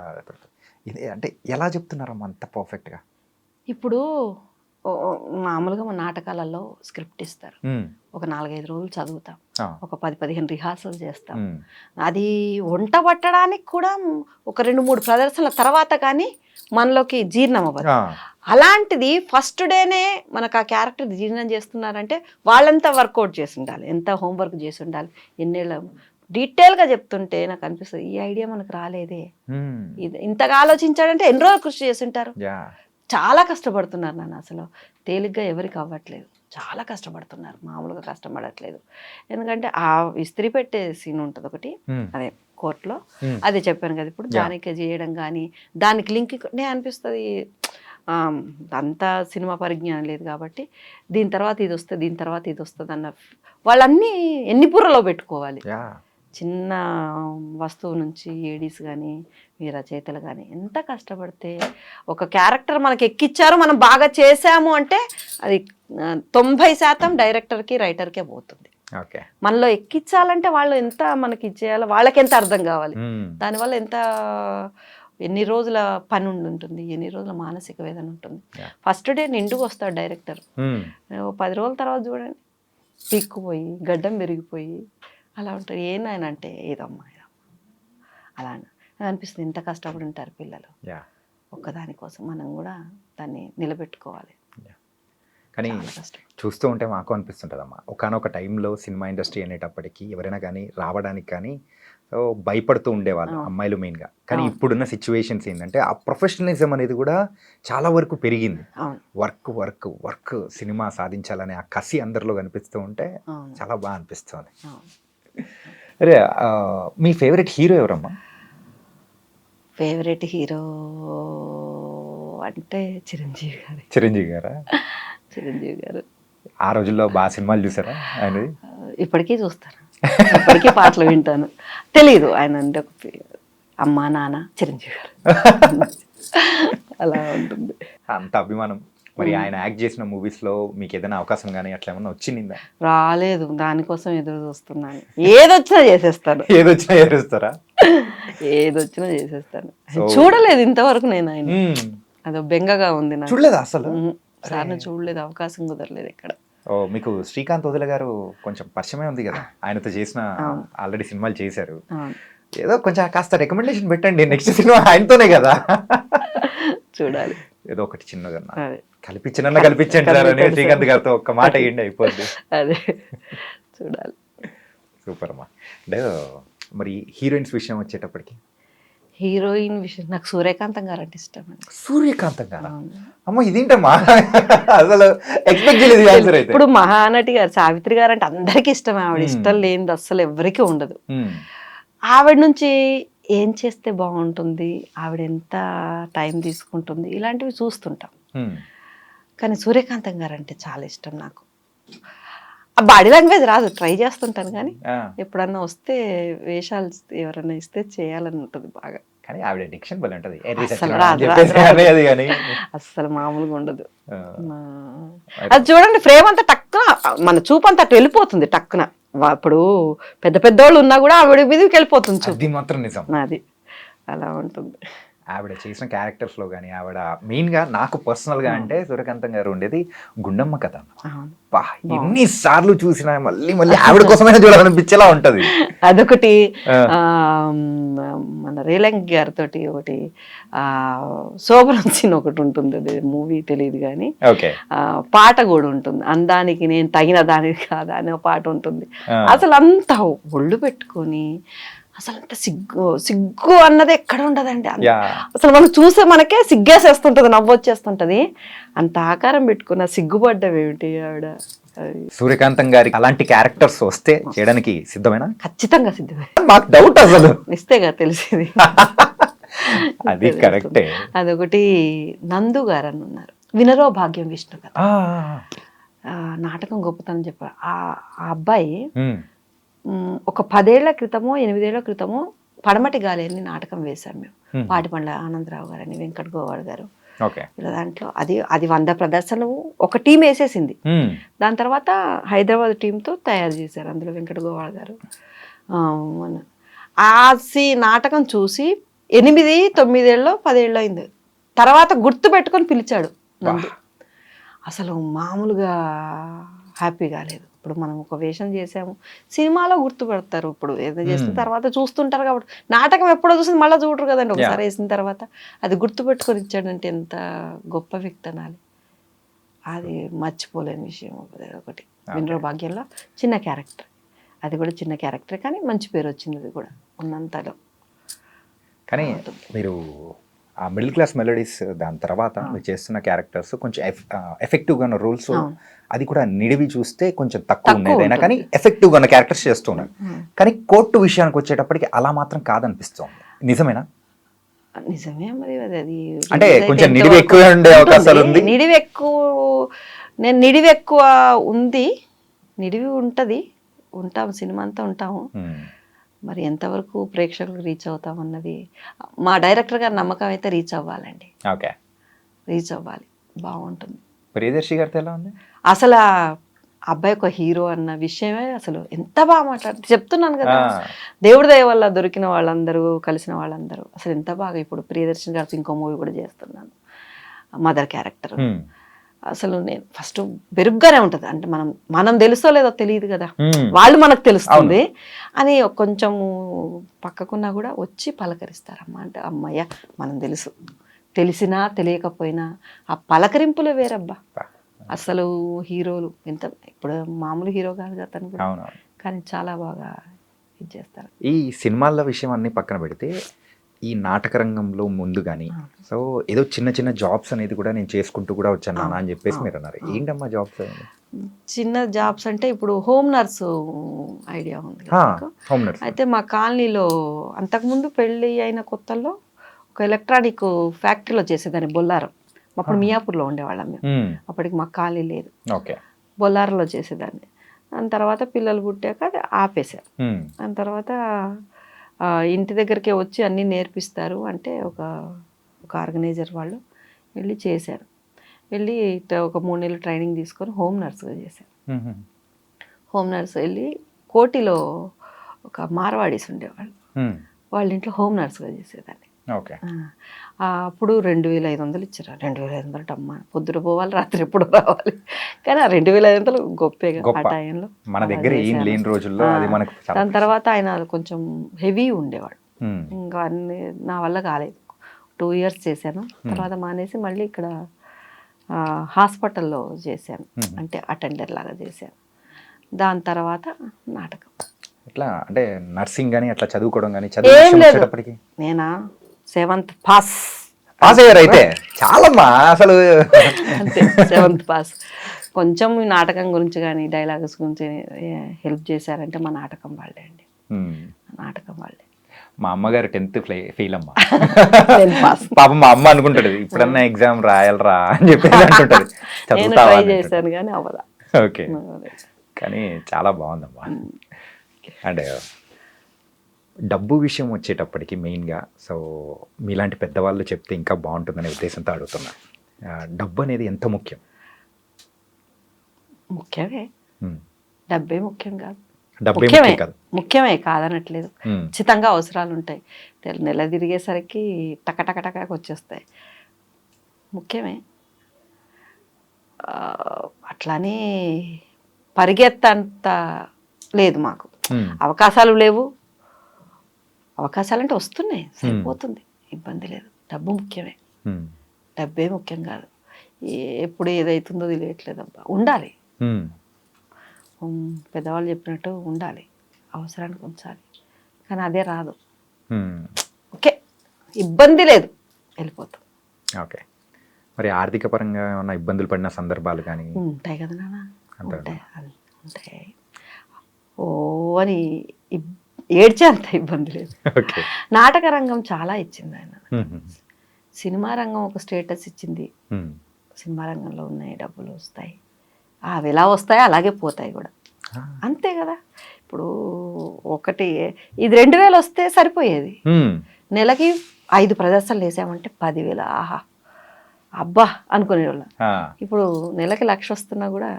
ఇది అంటే ఎలా చెప్తున్నారమ్మా అంత పర్ఫెక్ట్గా? ఇప్పుడు మామూలుగా మన నాటకాలలో స్క్రిప్ట్ ఇస్తారు, ఒక 4-5 రోజులు చదువుతాం, ఒక 10-15 రిహార్సల్ చేస్తాం. అది వంట పట్టడానికి కూడా ఒక 2-3 ప్రదర్శనల తర్వాత కానీ మనలోకి జీర్ణం అవ్వదు. అలాంటిది ఫస్ట్ డేనే మనకు ఆ క్యారెక్టర్ జీర్ణం చేస్తున్నారంటే వాళ్ళంతా వర్కౌట్ చేసి ఉండాలి, ఎంత హోంవర్క్ చేసి ఉండాలి, ఎన్నేళ్ళ డీటెయిల్గా చెప్తుంటే నాకు అనిపిస్తుంది ఈ ఐడియా మనకు రాలేదే, ఇది ఇంతగా ఆలోచించాడంటే ఎన్ని రోజులు కృషి చేసి ఉంటారు. చాలా కష్టపడుతున్నారు నాన్న, అసలు తేలిగ్గా ఎవరికి అవ్వట్లేదు, చాలా కష్టపడుతున్నారు, మామూలుగా కష్టపడట్లేదు. ఎందుకంటే ఆ ఇస్త్రీ పెట్టే సీన్ ఉంటుంది ఒకటి, అదే కోర్టులో, అదే చెప్పాను కదా ఇప్పుడు, దానికి చేయడం కానీ దానికి లింక్ నేను అనిపిస్తుంది అంత సినిమా పరిజ్ఞానం లేదు కాబట్టి దీని తర్వాత ఇది వస్తుంది, దీని తర్వాత ఇది వస్తుంది అన్న వాళ్ళన్నీ ఎన్ని బుర్రలో పెట్టుకోవాలి. చిన్న వస్తువు నుంచి ఏడీస్ కానీ మీ రచయితలు కానీ ఎంత కష్టపడితే ఒక క్యారెక్టర్ మనకి ఎక్కిచ్చారు, మనం బాగా చేసాము అంటే అది 90% డైరెక్టర్కి రైటర్కే పోతుంది. మనలో ఎక్కించాలంటే వాళ్ళు ఎంత మనకి ఇచ్చేయాలో వాళ్ళకి ఎంత అర్థం కావాలి, దానివల్ల ఎన్ని రోజుల పని ఉంటుంది, ఎన్ని రోజుల మానసిక వేదన ఉంటుంది. ఫస్ట్ డే నిండుకు వస్తాడు డైరెక్టర్, 10 రోజుల తర్వాత చూడండి పీక్కుపోయి గడ్డం పెరిగిపోయి అలా ఉంటారు. ఏనాయన అంటే ఏదమ్మా అలా అనిపిస్తుంది. ఎంత కష్టపడి ఉంటారు పిల్లలు ఒక్కదానికోసం, మనం కూడా దాన్ని నిలబెట్టుకోవాలి. కానీ చాలా కష్టం. చూస్తూ ఉంటే మాకు అనిపిస్తుంటుందమ్మా, ఒకానొక టైంలో సినిమా ఇండస్ట్రీ అనేటప్పటికి ఎవరైనా కానీ రావడానికి కానీ సో భయపడుతూ ఉండేవాళ్ళు అమ్మాయిలు మెయిన్గా. కానీ ఇప్పుడున్న సిచ్యువేషన్స్ ఏంటంటే ఆ ప్రొఫెషనలిజం అనేది కూడా చాలా వరకు పెరిగింది. అవును. వర్క్ వర్క్ వర్క్ సినిమా సాధించాలనే ఆ కసి అందరిలో కనిపిస్తూ ఉంటే అవును. చాలా బాగా అనిపిస్తుంది. అవును. అరే మీ ఫేవరెట్ హీరో ఎవరమ్మా? ఫేవరెట్ హీరో అంటే చిరంజీవి గారు. చిరంజీవి గారా? చిరంజీవి గారు ఆ రోజుల్లో బాగా సినిమాలు చూసారా ఆయనది? ఇప్పటికీ చూస్తాను, ఇప్పటికీ పాటలు వింటాను. తెలీదు ఆయన అంటే అమ్మా నాన్న చిరంజీవి గారు అలా ఉంటుంది. అంత అభిమానం. మరి ఆయన యాక్ట్ చేసిన మూవీస్ లో మీకు ఏదైనా అవకాశం కానీ అట్లా ఏమన్నా వచ్చిందా? రాలేదు, దానికోసం ఎదురు చూస్తున్నాను. ఏదొచ్చినా చేసేస్తాను. ఏదొచ్చినా ఏరుస్తారా? ఏదొచ్చినా చేసేస్తాను. చూడలేదు ఇంతవరకు నేను ఆయన. అదో బెంగగా ఉంది నాకు. చూడలేదా అసలు? సార్ని చూడలేదు, అవకాశం కుదరలేదు ఎక్కడ. ఓ మీకు శ్రీకాంత్ వదిల గారు కొంచెం పరిచయమే ఉంది కదా, ఆయనతో చేసిన ఆల్రెడీ సినిమాలు చేశారు. ఏదో కొంచెం కాస్త రికమెండేషన్ పెట్టండి, నెక్స్ట్ సినిమా ఆయనతోనే కదా. చూడాలి, ఏదో ఒకటి చిన్నగా కల్పించండి సార్ అని శ్రీకాంత్ గారితో ఒక్క మాట అయ్యండి అయిపోద్ది. అదే చూడాలి. సూపర్ అమ్మా. అంటే మరి హీరోయిన్స్ విషయం వచ్చేటప్పటికి? హీరోయిన్ విషయం నాకు సూర్యకాంతం గారు అంటే ఇష్టం. సూర్యకాంతం గారు? అమ్మ ఇదేంటమ్మా, అసలు ఎక్స్పెక్ట్ చేయలేదు ఆన్సర్ అయితే. ఇప్పుడు మహానటి గారు సావిత్రి గారు అంటే అందరికి ఇష్టం. ఆవిడ ఇష్టం లేనిది అస్సలు ఎవరికి ఉండదు. ఆవిడ నుంచి ఏం చేస్తే బాగుంటుంది, ఆవిడ ఎంత టైం తీసుకుంటుంది, ఇలాంటివి చూస్తుంటాం. కానీ సూర్యకాంతం గారు అంటే చాలా ఇష్టం నాకు. ఆ బాడీ లాంగ్వేజ్ రాదు, ట్రై చేస్తుంటాను కానీ ఎప్పుడన్నా వస్తే వేషాలు ఎవరైనా ఇస్తే చేయాలని ఉంటుంది బాగా. కానీ ఆవిడ డిక్షన్ భలే ఉంటది, అస్సలు మామూలుగా ఉండదు. అది చూడండి, ఫ్రేమ్ అంతా టక్కున మన చూపు అంతా అటు వెళ్ళిపోతుంది టక్కున. ఇప్పుడు పెద్ద పెద్దోళ్ళు ఉన్నా కూడా ఆవిడ మీదకి వెళ్ళిపోతుంది. అది మాత్రం నిజం. అది అలా ఉంటుంది. ఆవిడ చేసిన క్యారెక్టర్స్ లో కానీ ఆవిడ మెయిన్ గా నాకు పర్సనల్ గా అంటే సూర్యకాంతం గారు ఉండేది గుండమ్మ కథ. ఎన్ని సార్లు చూసినా మళ్ళీ మళ్ళీ ఆవిడ కోసమైనా చూడాలనిపించేలా ఉంటది. అదొకటి. మన రేలంగి గారితో ఒకటి శోభనం సీన్ ఒకటి ఉంటుంది, అది మూవీ తెలియదు కానీ పాట కూడా ఉంటుంది. అందానికి నేను తగిన దానికి కాదా అనే పాట ఉంటుంది. అసలు అంత ఒళ్ళు పెట్టుకొని అసలు అంత సిగ్గు అన్నది ఎక్కడ ఉండదండి. అసలు మనం చూసే మనకే సిగ్గేసేస్తుంటది, నవ్వొచ్చేస్తుంటది. అంత ఆకారం పెట్టుకున్న సిగ్గుపడ్డం ఏమిటి ఆవిడ. సూర్యకాంతం గారికి అలాంటి క్యారెక్టర్స్ వస్తే చేయడానికి సిద్ధమేనా? ఖచ్చితంగా సిద్ధమే. మాకు డౌట్ అసలు ఇస్తేగా తెలిసేది. అది కరెక్టే. అదొకటి. నందు గారు అని ఉన్నారు, వినరో భాగ్యం విష్ణు కథ నాటకం గొప్పతనం చెప్పారు. ఆ అబ్బాయి ఒక 10 ఏళ్ల క్రితమో 8 ఏళ్ల క్రితమో పడమటి గాలి అని నాటకం వేశాం మేము. పాటిపండ్ల ఆనందరావు గారని, వెంకట్ గోవాడ్ గారు ఇలా దాంట్లో. అది 100 ప్రదర్శనలు ఒక టీం వేసేసింది. దాని తర్వాత హైదరాబాద్ టీంతో తయారు చేశారు, అందులో వెంకట్ గోవాడ్ గారు. ఆ నాటకం చూసి 8, 9 ఏళ్ళలో 10 ఏళ్ళు అయింది. తర్వాత గుర్తు పెట్టుకొని పిలిచాడు నందు. అసలు మామూలుగా హ్యాపీ కాలేదు. ఇప్పుడు మనం ఒక వేషం చేసాము, సినిమాలో గుర్తుపెడతారు. ఇప్పుడు ఏదో చేసిన తర్వాత చూస్తుంటారు కాబట్టి, నాటకం ఎప్పుడో చూసి మళ్ళీ చూడరు కదండి. ఒకసారి వేసిన తర్వాత అది గుర్తుపెట్టుకొని ఇచ్చాడంటే ఎంత గొప్ప వ్యక్తి అనాలి. అది మర్చిపోలేని విషయం. ఒకటి వినరో భాగ్యంలో చిన్న క్యారెక్టర్, అది కూడా చిన్న క్యారెక్టర్ కానీ మంచి పేరు వచ్చింది అది కూడా ఉన్నంతలో. కానీ మీరు ఆ మిడిల్ క్లాస్ మెలోడీస్ దాని తర్వాత మీరు చేస్తున్న క్యారెక్టర్స్ కొంచెం ఎఫెక్టివ్గా ఉన్న రోల్స్, అది కూడా నిడివి చూస్తే కొంచెం తక్కువ ఉన్నదైనా కానీ ఎఫెక్టివ్గా ఉన్న క్యారెక్టర్స్ చేస్తున్నారు. కానీ కోర్టు విషయానికి వచ్చేటప్పటికి అలా మాత్రం కాదనిపిస్తుంది. నిజమేనా? నిజమే. మరి అది అంటే కొంచెం నిడివి ఎక్కువ ఉండే అవకాశాలు ఉంది. నిడివి ఎక్కువ ఉంది, నిడివి ఉంటుంది, ఉంటాము, సినిమా అంతా ఉంటాము. మరి ఎంతవరకు ప్రేక్షకులకు రీచ్ అవుతాం అన్నది మా డైరెక్టర్ గారి నమ్మకం అయితే రీచ్ అవ్వాలండి. ఓకే, రీచ్ అవ్వాలి, బాగుంటుంది. ప్రియదర్శి గారితో ఎలా ఉంది? అసలు ఆ అబ్బాయి ఒక హీరో అన్న విషయమే అసలు ఎంత బాగా మాట్లాడుతుంది. చెప్తున్నాను కదా, దేవుడి దయ వల్ల దొరికిన వాళ్ళందరూ, కలిసిన వాళ్ళందరూ అసలు ఎంత బాగా. ఇప్పుడు ప్రియదర్శి గారితో ఇంకో మూవీ కూడా చేస్తున్నాను, మదర్ క్యారెక్టర్. అసలు నేను ఫస్ట్ బెరుగ్గానే ఉంటుంది. అంటే మనం తెలుసో లేదో తెలియదు కదా, వాళ్ళు మనకు తెలుస్తుంది అని కొంచెము పక్కకున్నా కూడా వచ్చి పలకరిస్తారమ్మా. అంటే అమ్మయ్య మనం తెలిసినా తెలియకపోయినా ఆ పలకరింపులు వేరబ్బా. అసలు హీరోలు ఎంత ఇప్పుడు మామూలు హీరో కాదు కదా తను కూడా, అవును. కానీ చాలా బాగా ఇది చేస్తారు. ఈ సినిమాల విషయం అన్ని పక్కన పెడితే ఈ నాటక రంగంలో ముందు కానీ సో ఏదో చిన్న చిన్న జాబ్స్ అనేది కూడా నేను చేసుకుంటూ కూడా వచ్చాను నాన్న అని చెప్పేసి మీరు అన్నారు. ఏంటమ్మా జాబ్స్? చిన్న జాబ్స్ అంటే ఇప్పుడు హోమ్ నర్సు ఐడియా ఉంది కదా మీకు? Home nurse. అయితే మా కాలనీలో అంతకుముందు పెళ్ళి అయిన కొత్తల్లో ఒక ఎలక్ట్రానిక్ ఫ్యాక్టరీలో చేసేదాన్ని, బొల్లారం. అప్పుడు మియాపూర్లో ఉండేవాళ్ళం మేము, అప్పటికి మాకు కాలనీ లేదు. ఓకే. బొల్లారంలో చేసేదాన్ని. దాని తర్వాత పిల్లలు పుట్టాక అది ఆపేశారు. దాని తర్వాత ఇంటి దగ్గరికే వచ్చి అన్నీ నేర్పిస్తారు అంటే ఒక ఆర్గనైజర్ వాళ్ళు వెళ్ళి చేశారు. వెళ్ళి ఒక 3 నెలలు ట్రైనింగ్ తీసుకొని హోమ్ నర్స్గా చేశారు. హోమ్ నర్స్ వెళ్ళి కోటిలో ఒక మార్వాడీస్ ఉండేవాళ్ళు, వాళ్ళ ఇంట్లో హోమ్ నర్స్గా చేసేదాన్ని. ఓకే. అప్పుడు 2,500 ఇచ్చారు. 2,500 అమ్మ, పొద్దున పోవాలి రాత్రి ఎప్పుడు రావాలి, కానీ ఆ 2,500 గొప్పేగా ఆ టైంలో. మన దగ్గర ఏం లేని రోజుల్లో అది మనకు. దాని తర్వాత ఆయన కొంచెం హెవీ ఉండేవాడు, ఇంకా అన్ని నా వల్ల కాలేదు. 2 years చేశాను, తర్వాత మానేసి మళ్ళీ ఇక్కడ హాస్పిటల్లో చేశాను, అంటే అటెండర్ లాగా చేశాను. దాని తర్వాత నాటకం. ఎట్లా అంటే నర్సింగ్ కానీ అట్లా చదువుకోవడం కానీ ఏం లేదు. నేనా 7th పాస్ అయ్యారు అయితే చాలమ్మా అసలు. అంతే, 7th పాస్. కొంచెం ఈ నాటకం గురించి కానీ డైలాగ్స్ గురించి హెల్ప్ చేశారంటే మా నాటకం వాళ్ళే అండి, నాటకం వాళ్ళే. మా అమ్మగారు 10th ఫెయిల్ అమ్మా. 10th pass. పాపం మా అమ్మ అనుకుంటాడు ఇప్పుడన్నా ఎగ్జామ్ రాయాలరా అని చెప్పేసి అంటుంటది. నేను ట్రై చేశాను కానీ అవ్వదా. ఓకే, కానీ చాలా బాగుందమ్మా. అండ్ డబ్బు విషయం వచ్చేటప్పటికి మెయిన్గా సో మీలాంటి పెద్దవాళ్ళు చెప్తే ఇంకా బాగుంటుందనే ఉద్దేశంతో అడుగుతున్నా. డబ్బు అనేది ఎంత ముఖ్యం? ముఖ్యమే, డబ్బే ముఖ్యం కాదు. ముఖ్యమే కాదనట్లేదు, ఖచ్చితంగా అవసరాలు ఉంటాయి. నెల తిరిగేసరికి టకటకటక వచ్చేస్తాయి, ముఖ్యమే. అట్లానే పరిగెత్తంత లేదు మాకు, అవకాశాలు లేవు. అవకాశాలు అంటే వస్తున్నాయి, సరిపోతుంది, ఇబ్బంది లేదు. డబ్బు ముఖ్యమే, డబ్బే ముఖ్యం కాదు. ఎప్పుడు ఏదైతుందో తెలియట్లేదు అబ్బా. ఉండాలి, పెద్దవాళ్ళు చెప్పినట్టు ఉండాలి, అవసరానికి ఉంచాలి, కానీ అదే రాదు. ఓకే, ఇబ్బంది లేదు, వెళ్ళిపోతాం. ఓకే, మరి ఆర్థిక పరంగా ఏమన్నా ఇబ్బందులు పడిన సందర్భాలు కానీ ఉంటాయి కదా నాన్న, ఉంటాయి. ఓ అని ఏడ్చే అంత ఇబ్బంది లేదు. నాటక రంగం చాలా ఇచ్చింది ఆయన, సినిమా రంగం ఒక స్టేటస్ ఇచ్చింది. సినిమా రంగంలో ఉన్నాయి, డబ్బులు వస్తాయి, అవి ఎలా వస్తాయో అలాగే పోతాయి కూడా, అంతే కదా. ఇప్పుడు ఒకటి ఇది 2,000 వస్తే సరిపోయేది, నెలకి 5 ప్రదర్శనలు వేసామంటే 10,000, ఆహా అబ్బా అనుకునేవాళ్ళం. ఇప్పుడు నెలకి 1,00,000 వస్తున్నా కూడా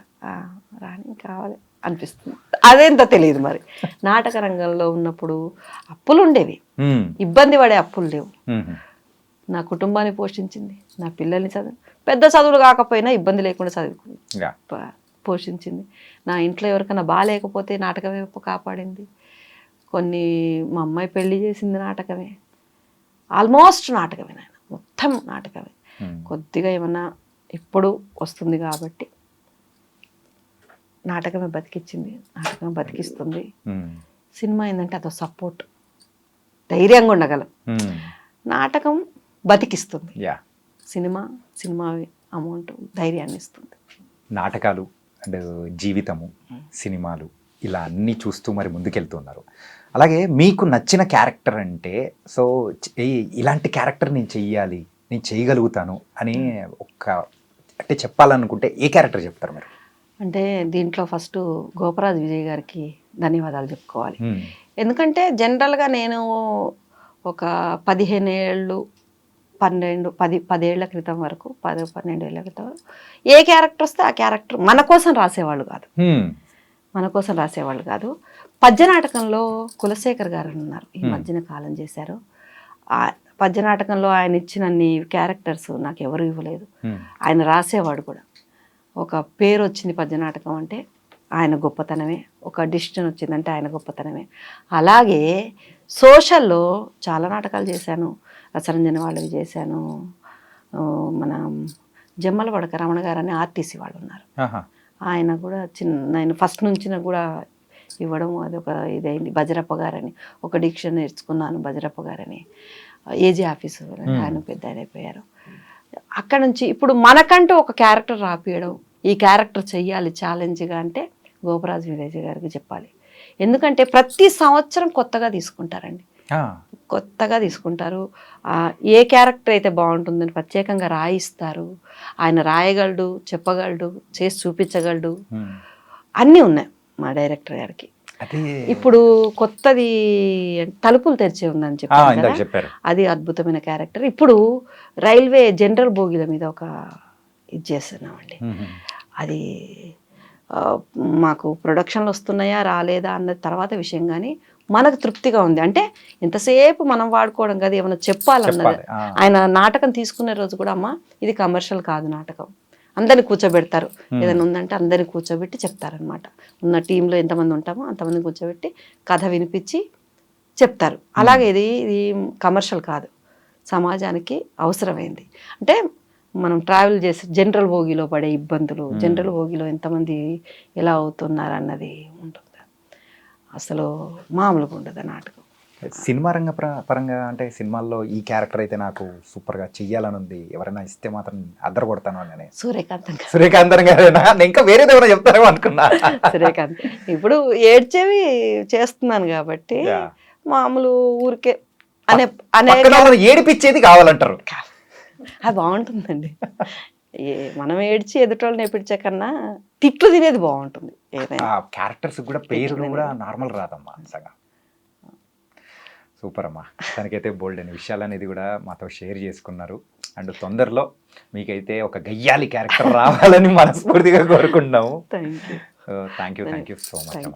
రాని కావాలి అనిపిస్తుంది, అదేంతో తెలియదు. మరి నాటక రంగంలో ఉన్నప్పుడు అప్పులు ఉండేవి, ఇబ్బంది పడే అప్పులు లేవు. నా కుటుంబాన్ని పోషించింది, నా పిల్లల్ని పెద్ద చదువులు కాకపోయినా ఇబ్బంది లేకుండా చదువుకుంది, పోషించింది. నా ఇంట్లో ఎవరికైనా బాగాలేకపోతే నాటకమే కాపాడింది. మా అమ్మాయి పెళ్లి చేసింది నాటకమే, ఆల్మోస్ట్ నాటకమే, నాయన మొత్తం నాటకమే. కొద్దిగా ఏమన్నా ఇప్పుడు వస్తుంది కాబట్టి నాటకమే బతికిచ్చింది, నాటకమే బతికిస్తుంది. సినిమా ఏంటంటే అదో సపోర్ట్, ధైర్యంగా ఉండగలం. నాటకం బతికిస్తుంది, సినిమా అమౌంట్ ధైర్యాన్ని ఇస్తుంది. నాటకాలు అండ్ జీవితము, సినిమాలు ఇలా అన్నీ చూస్తూ మరి ముందుకెళ్తున్నారు. అలాగే మీకు నచ్చిన క్యారెక్టర్ అంటే సో ఇలాంటి క్యారెక్టర్ నేను చెయ్యాలి, నేను చేయగలుగుతాను అని అంటే చెప్పాలనుకుంటే ఏ క్యారెక్టర్ చెప్తారు మీరు? అంటే దీంట్లో ఫస్ట్ గోపరాజు విజయ్ గారికి ధన్యవాదాలు చెప్పుకోవాలి. ఎందుకంటే జనరల్గా నేను ఒక 15 ఏళ్ళు 10 ఏళ్ల క్రితం వరకు 12 ఏళ్ల క్రితం వరకు ఏ క్యారెక్టర్ వస్తే ఆ క్యారెక్టర్ మన కోసం రాసేవాళ్ళు కాదు. పద్యనాటకంలో కులశేఖర్ గారు ఉన్నారు, ఈ మధ్యన కాలం చేశారు. ఆ పద్యనాటకంలో ఆయన ఇచ్చినన్ని క్యారెక్టర్స్ నాకు ఎవరు ఇవ్వలేదు. ఆయన రాసేవాడు కూడా. ఒక పేరు వచ్చింది పద్యనాటకం అంటే ఆయన గొప్పతనమే, ఒక డిసిషన్ వచ్చిందంటే ఆయన గొప్పతనమే. అలాగే సోషల్లో చాలా నాటకాలు చేశాను, రసరంజన వాళ్ళవి చేశాను, మన జమ్మలపడక రమణ గారు అని ఆర్టీసీ వాళ్ళు ఉన్నారు. ఆహా. ఆయన కూడా ఆయన ఫస్ట్ నుంచి కూడా ఇవ్వడం అది ఒక ఇదైంది. బజరప్ప గారని ఒక డిక్షన్ నేర్చుకున్నాను, బజరప్ప గారని ఏజీ ఆఫీసు ఆయన పెద్ద ఆయన అయిపోయారు. అక్కడ నుంచి ఇప్పుడు మనకంటూ ఒక క్యారెక్టర్ రాపియడం, ఈ క్యారెక్టర్ చెయ్యాలి ఛాలెంజ్గా అంటే గోపరాజు వీరేజ గారికి చెప్పాలి. ఎందుకంటే ప్రతి సంవత్సరం కొత్తగా తీసుకుంటారండి, కొత్తగా తీసుకుంటారు. ఏ క్యారెక్టర్ అయితే బాగుంటుందని ప్రత్యేకంగా రాయిస్తారు. ఆయన రాయగలడు, చెప్పగలడు, చేసి చూపించగలడు, అన్నీ ఉన్నాయి మా డైరెక్టర్ గారికి. ఇప్పుడు కొత్తది తలుపులు తెరిచే ఉందని చెప్పారు, అది అద్భుతమైన క్యారెక్టర్. ఇప్పుడు రైల్వే జనరల్ బోగీల మీద ఒక ఇది చేస్తున్నామండి. అది మాకు ప్రొడక్షన్లు వస్తున్నాయా రాలేదా అన్నది తర్వాత విషయం, కానీ మనకు తృప్తిగా ఉంది. అంటే ఎంతసేపు మనం వాడుకోవడం కదా, ఏమైనా చెప్పాలన్నది. ఆయన నాటకం తీసుకునే రోజు కూడా అమ్మ ఇది కమర్షియల్ కాదు నాటకం, అందరిని కూర్చోబెడతారు, ఏదైనా ఉందంటే అందరిని కూర్చోబెట్టి చెప్తారనమాట. ఉన్న టీంలో ఎంతమంది ఉంటామో అంతమంది కూర్చోబెట్టి కథ వినిపించి చెప్తారు. అలాగే ఇది కమర్షియల్ కాదు, సమాజానికి అవసరమైంది. అంటే మనం ట్రావెల్ చేసి జనరల్ భోగిలో పడే ఇబ్బందులు, జనరల్ భోగిలో ఎంతమంది ఎలా అవుతున్నారు అన్నది ఉంటుంది. అసలు మామూలుగా ఉండదు నాటకం. సినిమా రంగ పరంగా అంటే సినిమాల్లో ఈ క్యారెక్టర్ అయితే నాకు సూపర్గా చెయ్యాలని ఉంది, ఎవరైనా ఇస్తే మాత్రం అద్దరు కొడతాను అని. సూర్యకాంత్ గారేనా? నేను ఇంకా వేరేది ఏమైనా చెప్తారేమో అనుకున్నా. సూర్యకాంత్ ఇప్పుడు ఏడ్చేవి చేస్తున్నాను కాబట్టి మామూలు ఊరికే అనే ఏడిపించేది కావాలంటారు. అది బాగుంటుందండి. మనం ఏడ్చి ఎదుటోళ్ళని నేర్పించే కన్నా తిట్లు తినేది బాగుంటుంది. ఏదైనా క్యారెక్టర్స్ కూడా పేరు కూడా నార్మల్ రాదమ్మా నిజంగా. సూపర్ అమ్మా, తనకైతే బోల్డ్ అనే విషయాలు అనేది కూడా మాతో షేర్ చేసుకున్నారు. అండ్ తొందరలో మీకైతే ఒక గయ్యాలి క్యారెక్టర్ రావాలని మనస్ఫూర్తిగా కోరుకుంటున్నాము. Thank you so much.